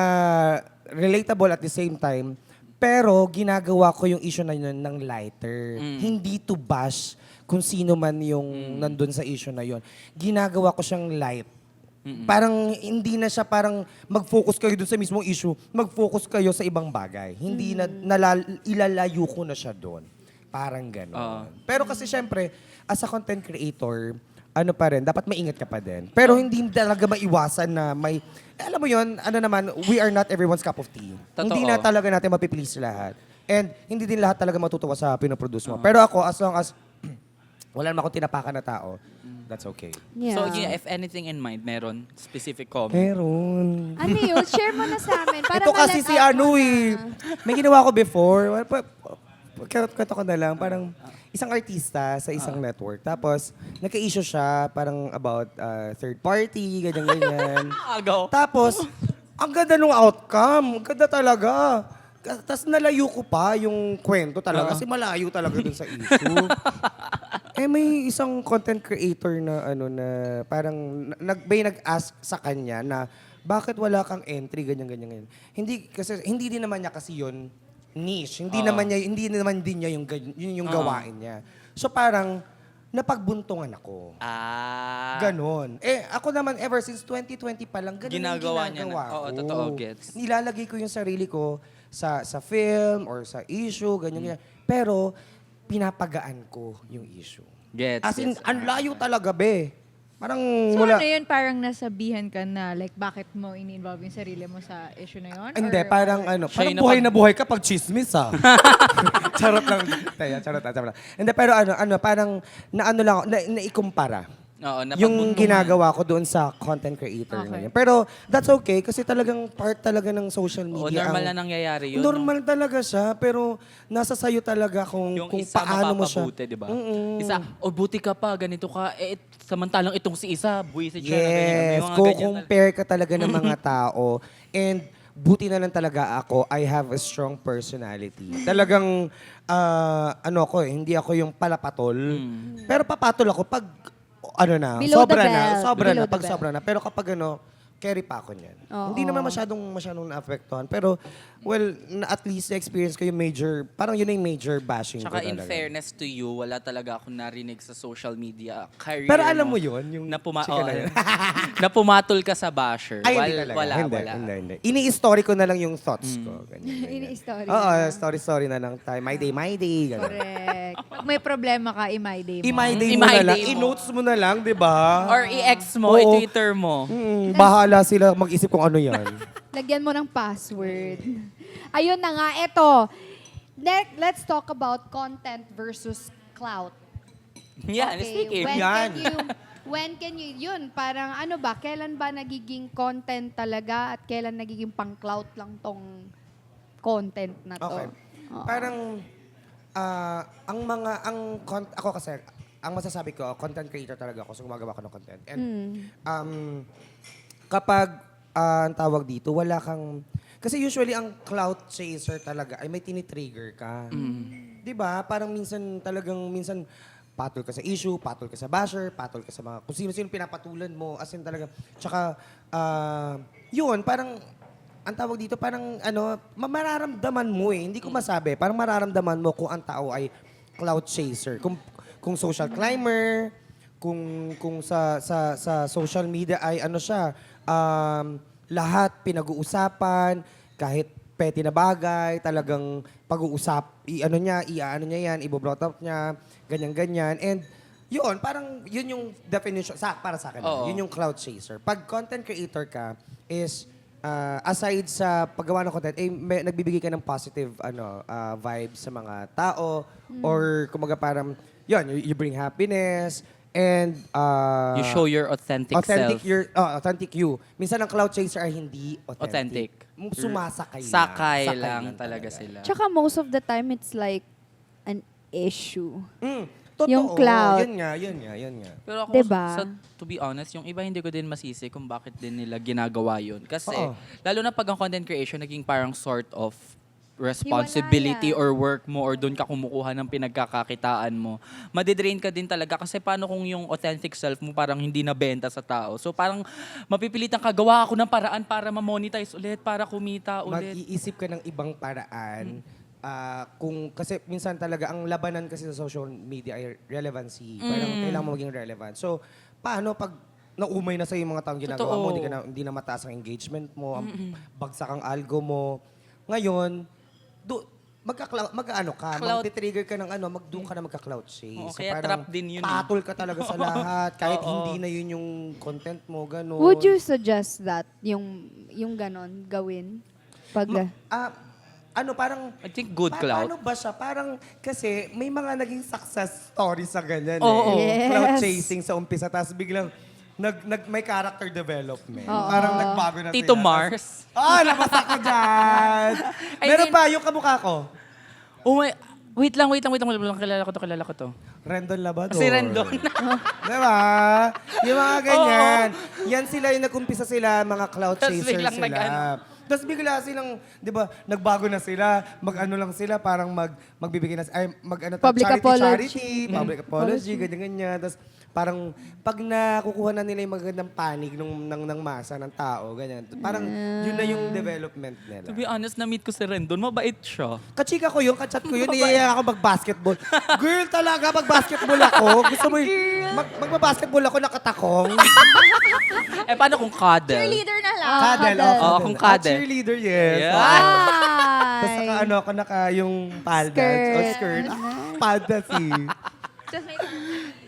relatable at the same time. Pero ginagawa ko yung issue na yun ng lighter. Hindi to bash kung sino man yung nandun sa issue na yun. Ginagawa ko siyang light. Parang hindi na siya parang mag-focus kayo dun sa mismong issue, mag-focus kayo sa ibang bagay. Hindi na ilalayo ko na siya doon. Parang gano'n. Pero kasi syempre, as a content creator, ano pa rin, dapat maingat ka pa din. Pero hindi talaga maiwasan na may, alam mo yon, ano naman, we are not everyone's cup of tea. Totoo. Hindi na talaga natin mapiplease lahat. And hindi din lahat talaga matutuwa sa pinoproduce mo. Pero ako, as long as wala naman akong tinapakan na tao, that's okay. Yeah. So, if anything in mind, meron specific comment. Meron. Ano yun? Share mo na sa amin. Para Ito kasi ma-let si out ano mo eh. na. May ginawa ko before. Kwento ko na lang. Parang isang artista sa isang network. Tapos, nagka-issue siya parang about third party, ganyan-ganyan. Agaw. Tapos, ang ganda nung outcome. Ang ganda talaga. Tapos nalayo ko pa yung kwento talaga kasi malayo talaga dun sa issue. May isang content creator na ano na parang may nag-ask sa kanya na bakit wala kang entry ganyan. Hindi din naman niya kasi yon niche. Hindi naman din niya yung gawain niya. So parang napagbuntungan ako. Ganon. Ako naman, ever since 2020 pa lang, ganun Ginagawa yung niya na. ginagawa Oo, ko. totoo, gets. Nilalagay ko yung sarili ko sa film or sa issue, ganyan. Pero, pinapagaan ko yung issue. Gets. As in, gets. ang layo talaga, be. Parang So mula... ano yun, parang nasabihan ka na, like, bakit mo ini-involve yung sarili mo sa issue na yun? Hindi, Or- parang Siya parang yung buhay na buhay ka pag chismis, ah. Charot lang. Charot lang. Hindi, pero parang naikumpara. Oo, Yung napagbuntungan. ginagawa ko doon sa content creator Okay. na yun. Pero that's okay kasi talagang part talaga ng social Oo, media. normal ang- na nangyayari yun. Normal talaga siya, pero nasa sayo talaga Yung kung isa paano mo siya. mapapabuti, di ba? Isa, buti ka pa, ganito ka. Samantalang itong si isa, buwisit siya. na ganyan. May Yes, mga kung ganyan compare ka talaga ng mga tao. And buti na lang talaga ako, I have a strong personality. Talagang, hindi ako yung palapatol. Pero papatol ako pag, Below the sobra na. belt. Sobra Below na, the pag belt. sobra na. Pero kapag carry pa ako niyan. Oo. Hindi naman masyadong naapektuhan. Pero, at least na-experience ko yung major, parang yun na yung major bashing Tsaka ko in talaga. fairness to you, wala talaga akong narinig sa social media career Pero alam mo yun, yung na, chika na yun. na pumatol ka sa basher. Ay, hindi talaga. Wala, hindi, wala. Hindi. Ini-story ko na lang yung thoughts ko. Ganyan. Ini-story Oo, na. story na lang tayo. My day. Ganun. Correct. Pag may problema ka, i-my day mo. I-my day mo I-my na lang. day mo. I-notes mo na lang, di ba? Or i-ex mo, Oo. i-Twitter mo. Bahala sila mag-isip kung ano yan. Lagyan mo ng password. Ayun na nga, eto. Let's talk about content versus clout. Yan, speaking. When can you, yun, parang ano ba, kailan ba nagiging content talaga at kailan nagiging pang-clout lang tong content na to? Okay. Oo. Parang, ako kasi, ang masasabi ko, content creator talaga ako, so gumagawa ko ng content. And, kapag, ang tawag dito, wala kang, kasi usually ang clout chaser talaga ay may tinitrigger ka. Di ba? Parang minsan, patol ka sa issue, patol ka sa basher, patol ka sa mga, kung sino-sino pinapatulan mo, as in talaga. Tsaka, yun, parang, ang tawag dito, parang, mararamdaman mo eh. Hindi ko masabi. Parang mararamdaman mo kung ang tao ay clout chaser. Kung social climber, kung sa social media ay siya, lahat pinag-uusapan, kahit petty na bagay, talagang pag-uusap, i-ano niya yan, i-blow up niya, ganyan-ganyan. And yun, parang yun yung definition, para sa akin, Oo. yun yung cloud chaser. Pag content creator ka, is aside sa paggawa ng content, nagbibigay ka ng positive vibes sa mga tao, or kumaga parang, yun, you bring happiness, and You show your authentic self. authentic you. Minsan ang cloud chaser ay hindi Authentic. Sumasakay lang. Sakay lang talaga sila. Tsaka most of the time, it's like an issue. Totoo. Yung cloud. Yun nga. Pero ako, Diba? to be honest, yung iba hindi ko din masisi kung bakit din nila ginagawa yun. Kasi, Oo. lalo na pag ang content creation naging parang sort of responsibility Hiwalayan. or work mo or doon ka kumukuha ng pinagkakakitaan mo, madidrain ka din talaga kasi paano kung yung authentic self mo parang hindi nabenta sa tao. So parang mapipilitan ka, gawa ako ng paraan para ma-monetize ulit, para kumita ulit. Mag-iisip ka ng ibang paraan. Kasi minsan talaga, ang labanan kasi sa social media ay relevancy. Parang kailangan mo maging relevant. So, paano pag naumay na sa yung mga taong ginagawa mo, Totoo. hindi na mataas ang engagement mo, bagsak ang algo mo. Ngayon, mag-ano ka, Clout. mag-trigger ka ng doon ka na magka-clout chase. Oo, kaya trap din yun eh. Patol ka talaga sa lahat, kahit Oo. hindi na yun yung content mo, gano'n. Would you suggest that, yung ganon, gawin? Pag, Parang I think good clout. Paano ba siya? Parang, kasi may mga naging success stories sa ganyan Oo. Yes. Cloud chasing sa umpisa, tapos biglang may character development. Oo. Parang nagbago na Tito sila. Mars. Nabasa ko dyan! I Meron mean- pa, yung kamukha ko. Oh my, wait lang. Kilala ko to. Rendon Labador. Si Rendon. Diba? Yung mga ganyan. Yan sila yung nag-umpisa sila, mga cloud Tas chaser biglang sila. nag-ano. Tapos bigla silang, di ba, nagbago na sila, mag-ano lang sila, parang magbibigay na, Public apology. charity, public apology, ganyan-ganyan. Tapos parang pag nakukuha na nila yung magandang panig ng masa, ng tao, ganyan. Parang yun na yung development nila. To be honest, na-meet ko si Rendon. Mabait siya. Kachika ko yun, kachat ko yun, niyaya ako mag-basketball. Girl talaga, mag-basketball ako. Gusto mo magbabasketball ako nakatakong. Paano kung cuddle? Cheerleader na lang. Cuddle. Oo, kung cuddle. Cheerleader, yes. Yeah. Tapos naka yung paldas. Skirt. O skirt. Paldas Just may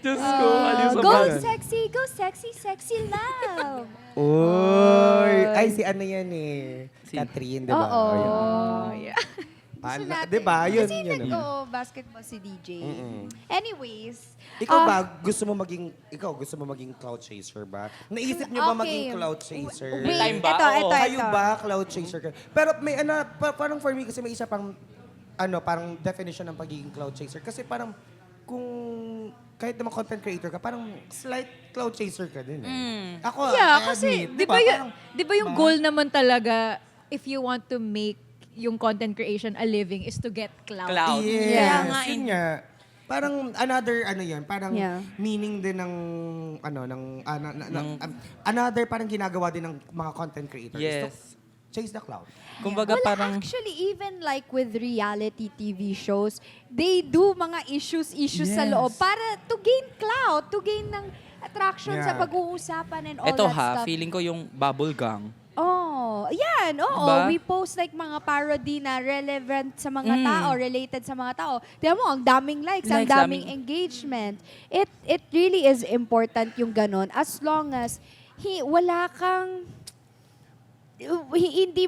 Diyos ko, aliw sa go bayan. sexy, go sexy, sexy love. Uy. Ay, si ano yan eh. Catherine, di ba? Oo. Ayun. Di ba? Yun, Kasi yun. nag-basketball si DJ. Anyways. Ikaw ba, gusto mo maging cloud chaser ba? Naisip niyo ba Okay. maging cloud chaser? Wait, time ba? ito. Oo. Kayo ba, cloud chaser ka? Pero may parang for me kasi may isa pang, parang definition ng pagiging cloud chaser. Kasi parang, kung kahit naman content creator ka, parang slight cloud chaser ka din eh. Ako, Yeah, I kasi admit, di ba parang- di ba yung goal naman talaga if you want to make yung content creation a living is to get clout. Clout. Yes, Yeah. yun nga. Parang another parang Yeah. meaning din ng another parang ginagawa din ng mga content creators is to Yes. chase the cloud. Kumbaga Well, parang... actually, even like with reality TV shows, they do mga issues sa Yes. loob para to gain clout, to gain ng attraction sa Yeah. pag-uusapan and all Ito that ha, stuff. feeling ko yung bubble gang. Oh, yan. Oo, Diba? we post like mga parody na relevant sa mga tao, related sa mga tao. Tingnan mo, ang daming likes, ang Likes, daming daming- engagement. It really is important yung ganon as long as wala kang hindi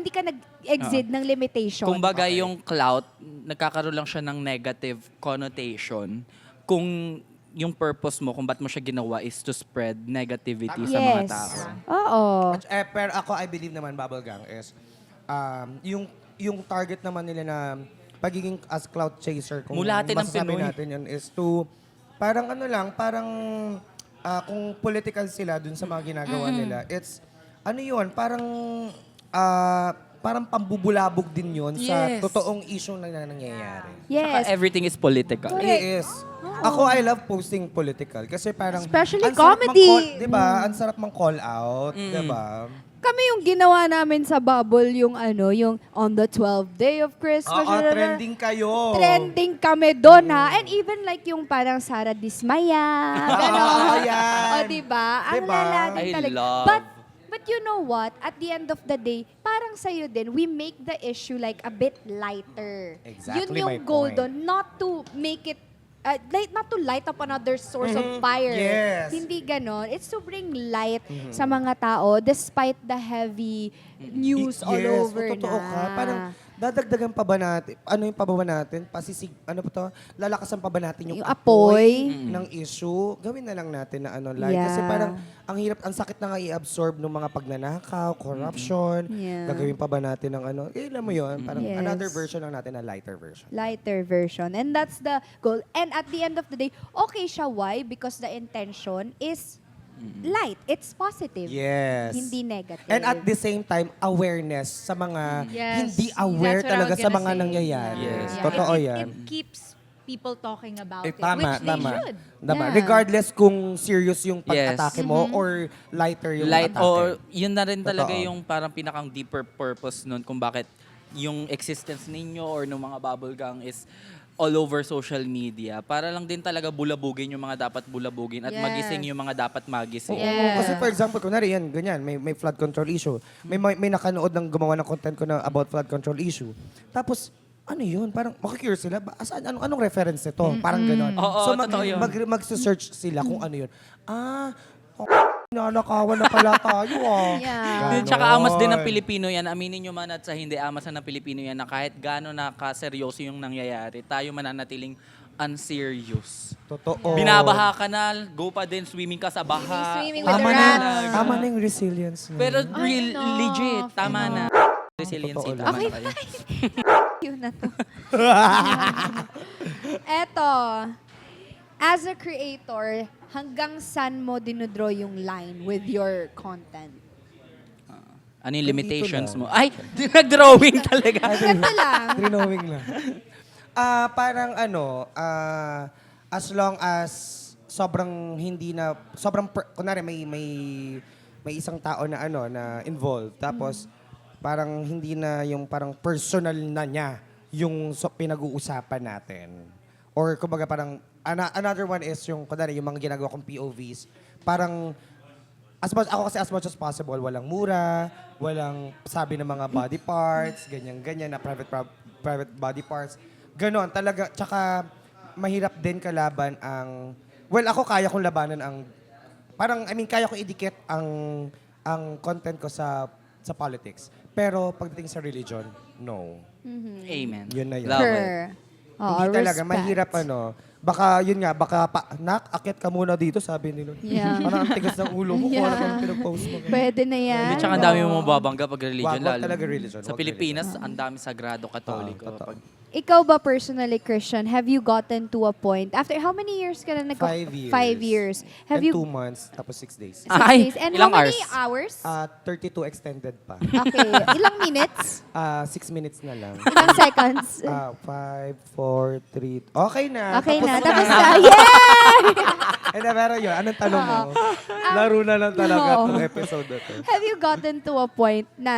ka nag-exit ng limitation. Kumbaga yung clout, nagkakaroon lang siya ng negative connotation. Kung yung purpose mo, kung ba't mo siya ginawa is to spread negativity sa mga Yes. tao. Oo. Pero ako, I believe naman, Bubble Gang is, yung target naman nila na pagiging as cloud chaser, kung Mulatin ng masasabi Pinoy. natin yun, is to, parang kung political sila dun sa mga ginagawa nila, it's, parang pambubulabog din yun sa Yes. totoong issue na nangyayari. Yes. Saka everything is political. Correct. Yes. Ako, I love posting political kasi parang... Especially ang sarap comedy. Di ba? Ang sarap mang call out. Di ba? Kami yung ginawa namin sa Bubble, yung on the 12th day of Christmas. Oo, trending kayo. Trending kami doon ha. And even like yung parang Sara Dismaya. Ganon. yan. O diba? Ang Diba? lalaki I talaga. love. But you know what? At the end of the day, parang sa'yo din, we make the issue like a bit lighter. Exactly Yun yung my goal point. doon. Not to make it not to light up another source of fire. Yes. Hindi ganon. It's to bring light sa mga tao despite the heavy news all over totoo na. ka. Parang dadagdagan pa ba natin? Ano yung pa ba natin? Ano ba to? Lalakasan pa ba natin yung Yung apoy. ng issue? Gawin na lang natin na like. Yeah. Kasi parang ang sakit na nga i-absorb ng mga pagnanakaw, corruption. Yeah. Gagawin pa ba natin ng alam mo yun? Parang Yes. another version lang natin, na lighter version. Lighter version. And that's the goal. And at the end of the day, okay siya. Why? Because the intention is light. It's positive. Yes. Hindi negative. And at the same time, awareness sa mga Yes. hindi aware That's what I talaga was sa gonna mga say. nangyayari. Yes. Totoo It yan. keeps people talking about it, Tama, which they tama. should. Tama. Yeah. Regardless kung serious yung Yes. pag-atake mo or lighter yung Light atake. or yun na rin talaga Totoo. yung parang pinakang deeper purpose nun kung bakit yung existence ninyo or ng mga bubble gang is all over social media. Para lang din talaga bulabugin yung mga dapat bulabugin at Yes. magising yung mga dapat magising. Oo, Yes. kasi for example, kunwari yan, ganyan, may flood control issue. May nakanood ng gumawa ng content ko na about flood control issue. Tapos, ano yun? Parang makikurious sila, saan, anong reference nito? Parang ganon. Oo, totoo yun. Mag-search sila kung ano yun. Nanakawan na pala tayo Yeah. Yun, tsaka amas din ng Pilipino yan. Aminin nyo man at sa hindi, amas na ng Pilipino yan na kahit gano'n nakaseryoso yung nangyayari, tayo mananatiling unserious. Totoo. Binabaha ka na, go pa din, swimming ka sa baha. Swimming with Tama the na, rats. tama na yung resilience. na Pero yun. real, no. legit, tama na. Resiliency, Totoo tama Okay, na kayo. Yun na to. Eto, as a creator, hanggang saan mo dinodraw yung line with your content? Ano yung Dito limitations lang. mo? Ay, nag-drawing talaga. Ganito lang. Drawing lang. Parang as long as sobrang hindi na, kunwari may isang tao na na involved, tapos parang hindi na yung parang personal na niya yung pinag-uusapan natin. Or kumbaga parang, another one is yung, kunwari yung mga ginagawa kong POVs, parang, as much as possible, walang mura, walang sabi ng mga body parts, ganyan-ganyan na private body parts. Ganon, talaga. Tsaka, mahirap din kalaban ang... Well, ako kaya kong labanan ang... kaya kong idikit ang content ko sa politics. Pero pagdating sa religion, no. Amen. Yun na yun. Love it. Her. Oo, Hindi talaga, respect. mahirap Baka, yun nga, akit ka muna dito, sabi nila. Yeah. Parang ang tigas ng ulo mo kung ano Yeah. pa pinag-post mo. Pwede na yan. Hindi, tsaka ang dami mo mababangga pag religion. Wag lalo. talaga religion, Sa wag Pilipinas, ang dami sagrado katoliko. totoo. Pag Ikaw ba personally, Christian, have you gotten to a point, after how many years ka na 5 years. 5 years. Have And you... 2 months, tapos 6 days. 6 Ay, days. And ilang how many hours? hours? 32 extended pa. Okay. Ilang minutes? 6 minutes na lang. Ilang seconds? 5, 4, 3... Okay na. Okay na. Tapos Tapos na. Yay! Pero yun, anong tanong mo? Laro na lang talaga Oo. itong episode na to. Have you gotten to a point na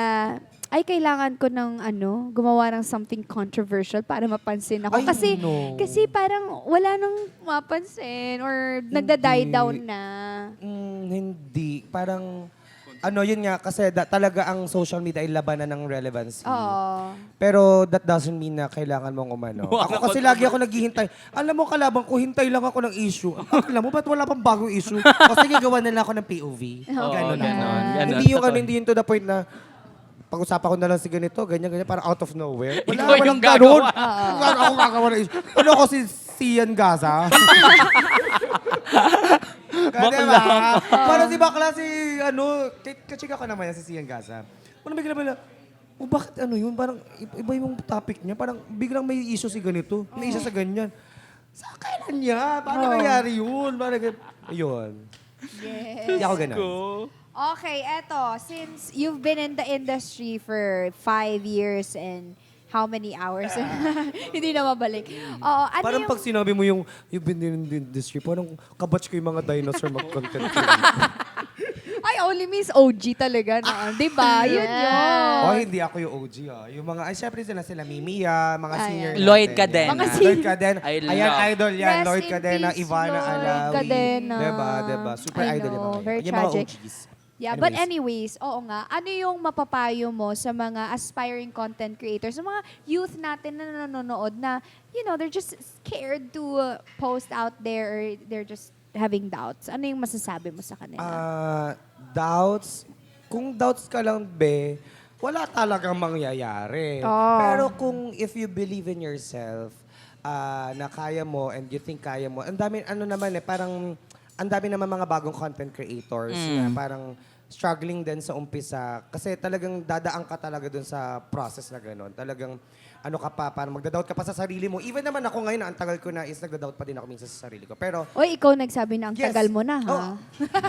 ay kailangan ko ng gumawa ng something controversial para mapansin ako? Ay, Kasi no. kasi parang wala nang mapansin or nagda-die down na. Hindi. Parang, yun nga, kasi talaga ang social media ay labanan ng relevancy. Oo. Pero that doesn't mean na kailangan mong umano. Ako kasi lagi ako naghihintay. Alam mo, kalabang ko, hintay lang ako ng issue. Alam mo, ba't wala pang bagong issue? O sige, gawa na lang ako ng POV. Oo, Ganon na. ganon. Hindi yung hindi yun to the point na pag-usapan ko na lang si ganito, ganyan, parang out of nowhere. Ikaw walang yung gagawa. ganon. Ako gagawa ng issue. Ano ako si Sian Gaza? Bakla. Parang si bakla kachika ko naman yan si Sian Gaza. Parang bigla ba bakit yun? Parang iba yung topic niya. Parang biglang may issue si ganito. May issue sa ganyan. Sa kailan niya? Paano nangyari yun? Yun. Yes. Hindi ako ganun. Okay, eto. Since you've been in the industry for 5 years and how many hours? Hindi na mabalik. Oo, ano Parang yung... pag sinabi mo you've been in the industry, parang kabatch ko yung mga dinosaur mag-content. I only miss OG talaga na. Di ba? Yun yun. Hindi ako yung OG. Yung mga, syempre sila Mimiya, mga senior natin. Lloyd Cadena. Mga Lloyd Cadena. I Ayan, love. idol yan. Rest Lloyd in Cadena, peace, Ivana Lloyd Alawi. Cadena. Diba? Super I idol yung know, mga very yung mga tragic. OGs. Yeah, but anyways, oo nga, ano yung mapapayo mo sa mga aspiring content creators, sa mga youth natin na nanonood na, they're just scared to post out there or they're just having doubts. Ano yung masasabi mo sa kanila? Doubts? Kung doubts ka lang, wala talagang mangyayari. Oh. Pero kung if you believe in yourself, na kaya mo and you think kaya mo, ang dami, parang ang dami naman mga bagong content creators na parang struggling din sa umpisa. Kasi talagang dadaan ka talaga dun sa process na gano'n. Talagang ano ka pa, parang magda-doubt ka pa sa sarili mo. Even naman ako ngayon, ang tagal ko na is nagda-doubt pa din ako minsan sa sarili ko. Pero, Oy, ikaw nagsabi na ang Yes. tagal mo na, ha? Oh.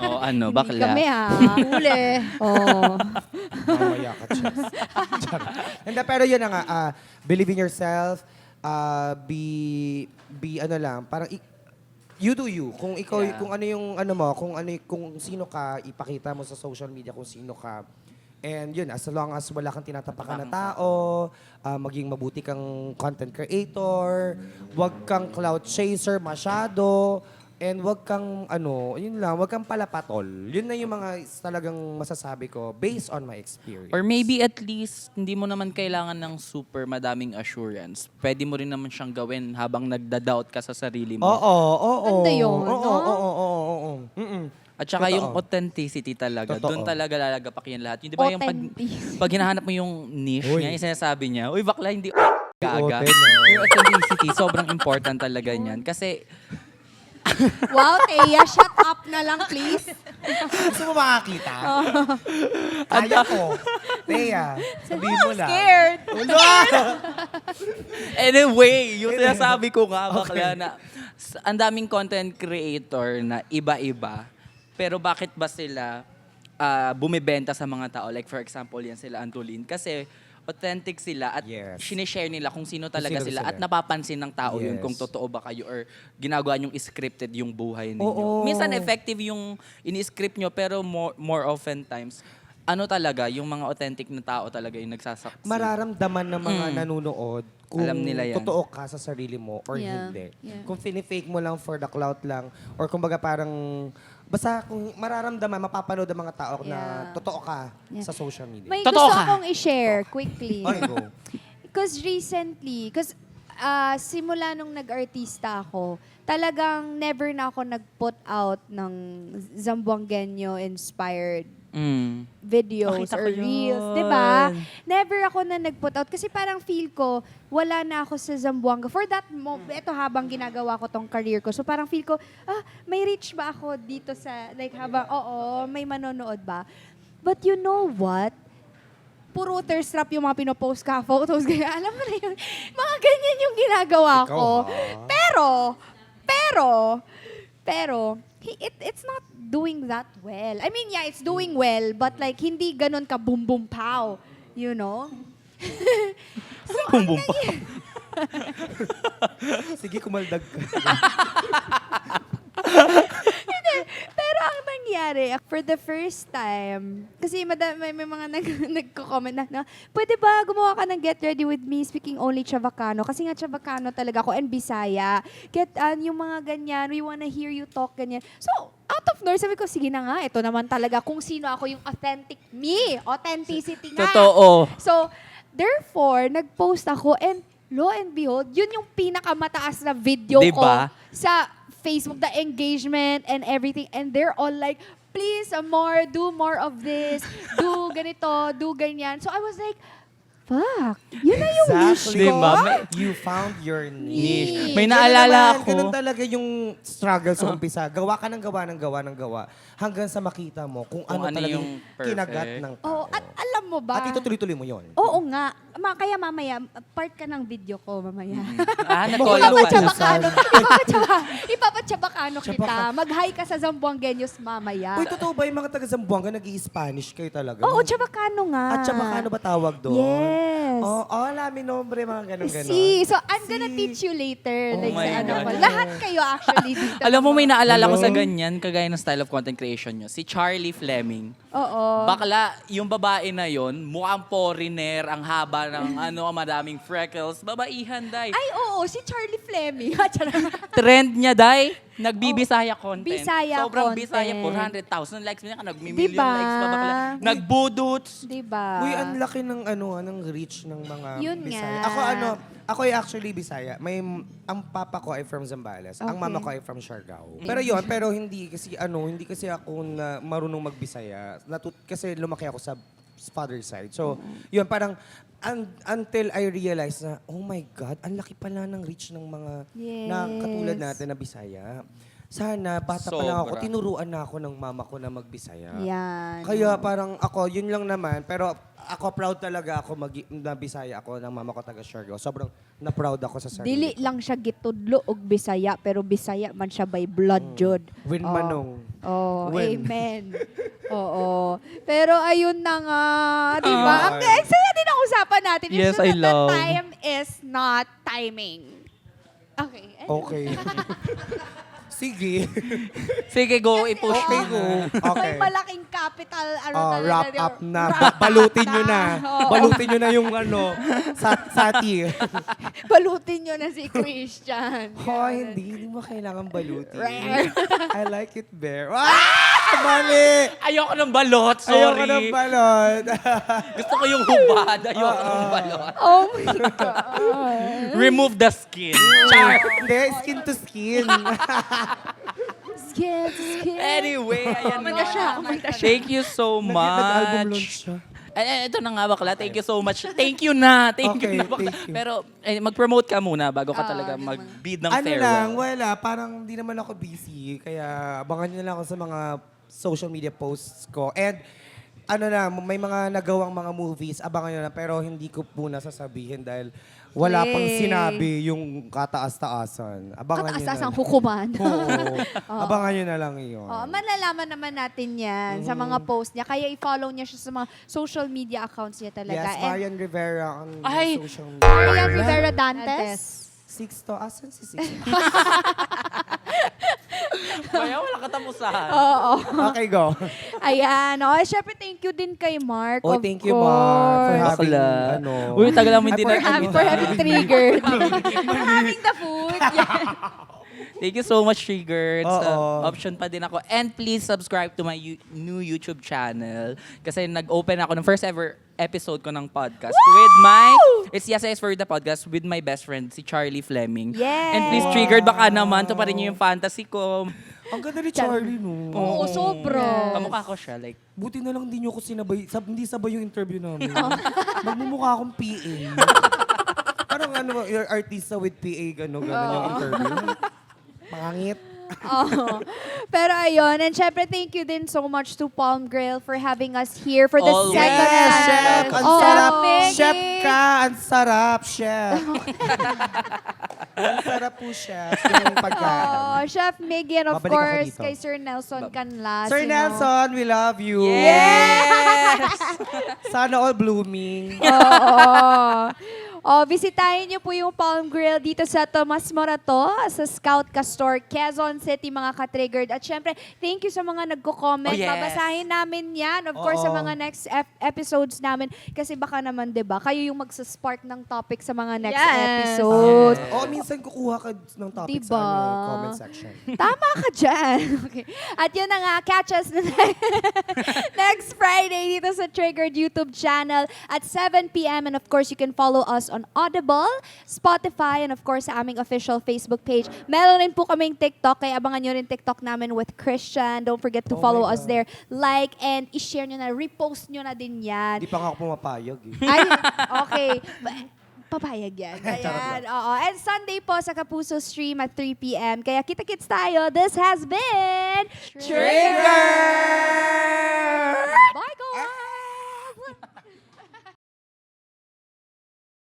Oh, ano, Hindi bakla. kami, ha? Huli. Oh. mamaya ka, Chess. Charot. Hindi, pero yun na nga, believe in yourself, be ano lang, parang you do you. Kung ikaw, Yeah. kung ano yung ano mo, kung sino ka, ipakita mo sa social media kung sino ka. And yun, as long as wala kang tinatapakan na tao, maging mabuti kang content creator, wag kang cloud chaser masyado, and wag kang yun lang, wag kang palapatol. Yun na yung mga talagang masasabi ko based on my experience. Or maybe at least, hindi mo naman kailangan ng super madaming assurance. Pwede mo rin naman siyang gawin habang nagda-doubt ka sa sarili mo. Oo. Ganda yun, Oo, no? oo. Mm-mm. At saka Totoo. yung authenticity talaga. Totoo. Doon talaga lalagapak yan lahat. Yung, di ba yung Authentic. pag hinahanap mo yung niche Uy. niya, yung sinasabi niya, uy, bakla, hindi gaga. open, no? Yung authenticity, sobrang important talaga niyan. Kasi, Wow, Thea, shut up na lang, please. Gusto mo makakita? Kaya ko. Thea, sabihin mo lang. Scared. anyway, yung sinasabi ko nga, bakla, na ang daming content creator na iba-iba, pero bakit ba sila bumibenta sa mga tao? Like for example, yan sila Antolin. Kasi authentic sila at Yes. sinishare nila kung sino talaga sino sila sila. at napapansin ng tao yun Yes. kung totoo ba kayo or ginagawa nyong scripted yung buhay ninyo. Oo. Minsan effective yung ini-script nyo pero more often times ano talaga, yung mga authentic na tao talaga yung nagsasaksi. Mararamdaman ng mga nanonood kung Alam nila yan. totoo ka sa sarili mo or Yeah. hindi. Yeah. Kung fake mo lang for the clout lang or kumbaga parang basta kung mararamdaman, mapapanood ang mga tao na Yeah. totoo ka Yeah. sa social media. May Totoo gusto ka. akong i-share quickly. Ay, go. Because simula nung nag-artista ako, talagang never na ako nag-put out ng Zamboangueño inspired videos Nakita or ko yun. reels, 'di ba? Never ako na nag-put out kasi parang feel ko wala na ako sa Zamboanga for that eto habang ginagawa ko tong career ko. So parang feel ko, may reach ba ako dito sa like habang may manonood ba? But you know what? Puro thirst trap yung mga pinopost ka, photos, ganyan. Alam mo na yun. Mga ganyan yung ginagawa Ikaw, ko. ha? Pero, it's not doing that well. I mean, yeah, it's doing well, but like, hindi ganun ka boom boom pow. You know? Bum, bum, pa. Sige, kumaldag ka. Pero ang nangyari, for the first time, kasi may mga nagko-comment na, pwede ba gumawa ka ng Get Ready With Me speaking only Chavacano? Kasi nga Chavacano talaga ako and Bisaya. Yung mga ganyan, we wanna hear you talk, ganyan. So, out of nowhere, sabi ko, sige na nga, ito naman talaga kung sino ako yung authentic me. Authenticity nga. Totoo. So, therefore, nag-post ako and lo and behold, yun yung pinakamataas na video ko Diba? sa Facebook, the engagement and everything. And they're all like, please, do more of this. Do ganito, do ganyan. So I was like, fuck, yun na yung wish Exactly. ko. Diba? May- You found your niche. May Ganun naalala naman, ako. Ganun talaga yung struggle sa umpisa. Gawa ka ng gawa hanggang sa makita mo kung ano ano talaga yung yung perfect. kinagat ng tao. Oh, at alam mo ba? At itutuloy-tuloy mo yun. Oo nga. Kaya mamaya, part ka ng video ko mamaya. Nag-collab pa. Ipapachambakano. Ipapachambakano kita. Mag-hi ka sa Zamboangueños mamaya. Uy, totoo ba yung mga taga Zamboanga nag-i-Spanish kayo talaga? Oo, Chabacano nga. At Chabacano ba tawag doon? Yes. Lami nombre, mga ganun-ganun. See, so I'm gonna teach you later. Oh like my sa ano God. ko. Lahat kayo actually dito. Alam mo, may naalala ko Hello? sa ganyan, kagaya ng style of content creation nyo. Si Charlie Fleming. Oo. Bakla, yung babae na yon mukhang foreigner, ang haba ng madaming freckles. Babaihan, day. Ay, oo, si Charlie Fleming. Trend niya, day. Nagbibisaya content. Bisaya Sobrang content. Bisaya, 400,000 likes. Minsan ka, nagmi-million Diba? likes pa bakla. Nagbudots. Diba? Uy, ang laki ng reach ng mga Yun Bisaya. nga. Ako ay actually Bisaya. Ang papa ko ay from Zambales. Ang Okay. mama ko ay from Siargao. Pero hindi kasi ako na marunong magbisaya. Kasi lumaki ako sa father's side. So, yun parang until I realized na, oh my God, ang laki pala ng reach ng mga na Yes. katulad natin na Bisaya. sana, bata pa lang ako, Sobra. tinuruan na ako ng mama ko na magbisaya. Yan. Kaya parang ako, yun lang naman. Pero ako, proud talaga ako na Bisaya ako ng mama ko taga Siargao. Sobrang na-proud ako sa sarili Dili ko. lang siya gitudlo og Bisaya, pero Bisaya man siya by blood, jud. Win Oh. manong. Oh, Win. amen. Oo. Pero ayun na nga, di ba? Ah. Ang saya din ang usapan natin. It's Yes, just I that love. the time is not timing. Okay. Okay. Sige. Sige, go, i-push Okay, mo go. na. Okay. May malaking capital, ano Oh, talaga. wrap di- up na. wrap Balutin up nyo na. Oo. Balutin nyo na yung sati. Balutin nyo na si Christian. Oh, hindi mo kailangan balutin. Rare. I like it bare. Ah! Mali! Ayoko ng balot, sorry. Ayoko ng balot. Gusto ko yung hubad, ayoko ng balot. Oh my God. Remove the skin. Char! Hindi, skin to skin. Skin to skin. Anyway, ayan Kumanta siya, na. kumanta siya. Thank you so Nag-album launch much. siya. Ito na nga bakla. Thank you so much. Thank you na. Thank Okay, you na bakla. thank you. Pero mag-promote ka muna bago ka talaga mag-bid ng Ano lang, farewell. wala. Parang hindi naman ako busy. Kaya abangan nyo na lang ako sa mga social media posts ko. And ano na, may mga nagawang mga movies, abangan nyo na. Pero hindi ko muna sasabihin dahil wala pang Wait. sinabi yung kataas-taasan. Abangan nyo na Kataas-taas ang lang. hukuman. Oo. Abangan nyo na lang yun. Oh, malalaman naman natin yan sa mga post niya. Kaya i-follow niya siya sa mga social media accounts niya talaga. Yes, And Marian Rivera on Ay! social media. Marian Rivera Dantes. Sixto, asan si Sixto? Kaya wala katapusan. Oo. Okay, go. Ayan. Oh, syempre, thank you din kay Mark. Oh, of thank you, Mark, for course. having, Bakla. ano. Uy, tagal lang hindi For, na. for having triggered. For having the food. Yan. Thank you so much, Triggered. Oo. Option pa din ako. And please subscribe to my new YouTube channel. Kasi nag-open ako ng first ever episode ko ng podcast with it's Yes Yes for the podcast with my best friend, si Charlie Fleming. Yes. And please, Triggered, baka naman, to pa rin yung fantasy ko. Ang ganda ni Charlie, no? Oo, sobra. Kamukha ko siya. Like, Buti na lang din nyo ko sinabay, hindi sabay yung interview namin. Magmumukha akong PA. Parang ano, your artista with PA, gano'n yung interview. Pangangit. Oo. Pero ayun, and syempre thank you din so much to Palm Grill for having us here for the Always. second Yes, time. chef! Ang Oh, sarap! Maggie. Chef ka! Ang sarap, chef! Ang sarap po, chef. Yung pagkain. Oh, Chef Miggy and of Babalik ako course dito. kay Sir Nelson Canlas. Sir you know. Nelson, we love you. yes! Sana all blooming. Oo. Oh, bisitahin niyo po yung Palm Grill dito sa Tomas Morato, sa Scout Castor, Quezon City, mga ka-triggered. At syempre, thank you sa mga nagko-comment. Oh, yes. Babasahin namin yan. Of course, sa Oo. mga next episodes namin. Kasi baka naman, di ba, kayo yung magsaspark ng topic sa mga next Yes. episodes. Oo, minsan kukuha ka ng topic Diba? sa ano, comment section. Tama ka dyan. Okay. At yun na nga, catch us na next Friday dito sa Triggered YouTube channel at 7 p.m. And of course, you can follow us on Audible, Spotify, and of course, sa aming official Facebook page. Meron rin po kaming TikTok, kaya abangan nyo rin TikTok namin with Christian. Don't forget to Oh follow my us God. there. Like and i-share nyo na, repost nyo na din yan. Hindi pa nga ako pumapayag eh. Ay, okay. Papayag yan. Ayan. Oo. And Sunday po sa Kapuso Stream at 3 p.m. Kaya kita-kits tayo. This has been Trigger!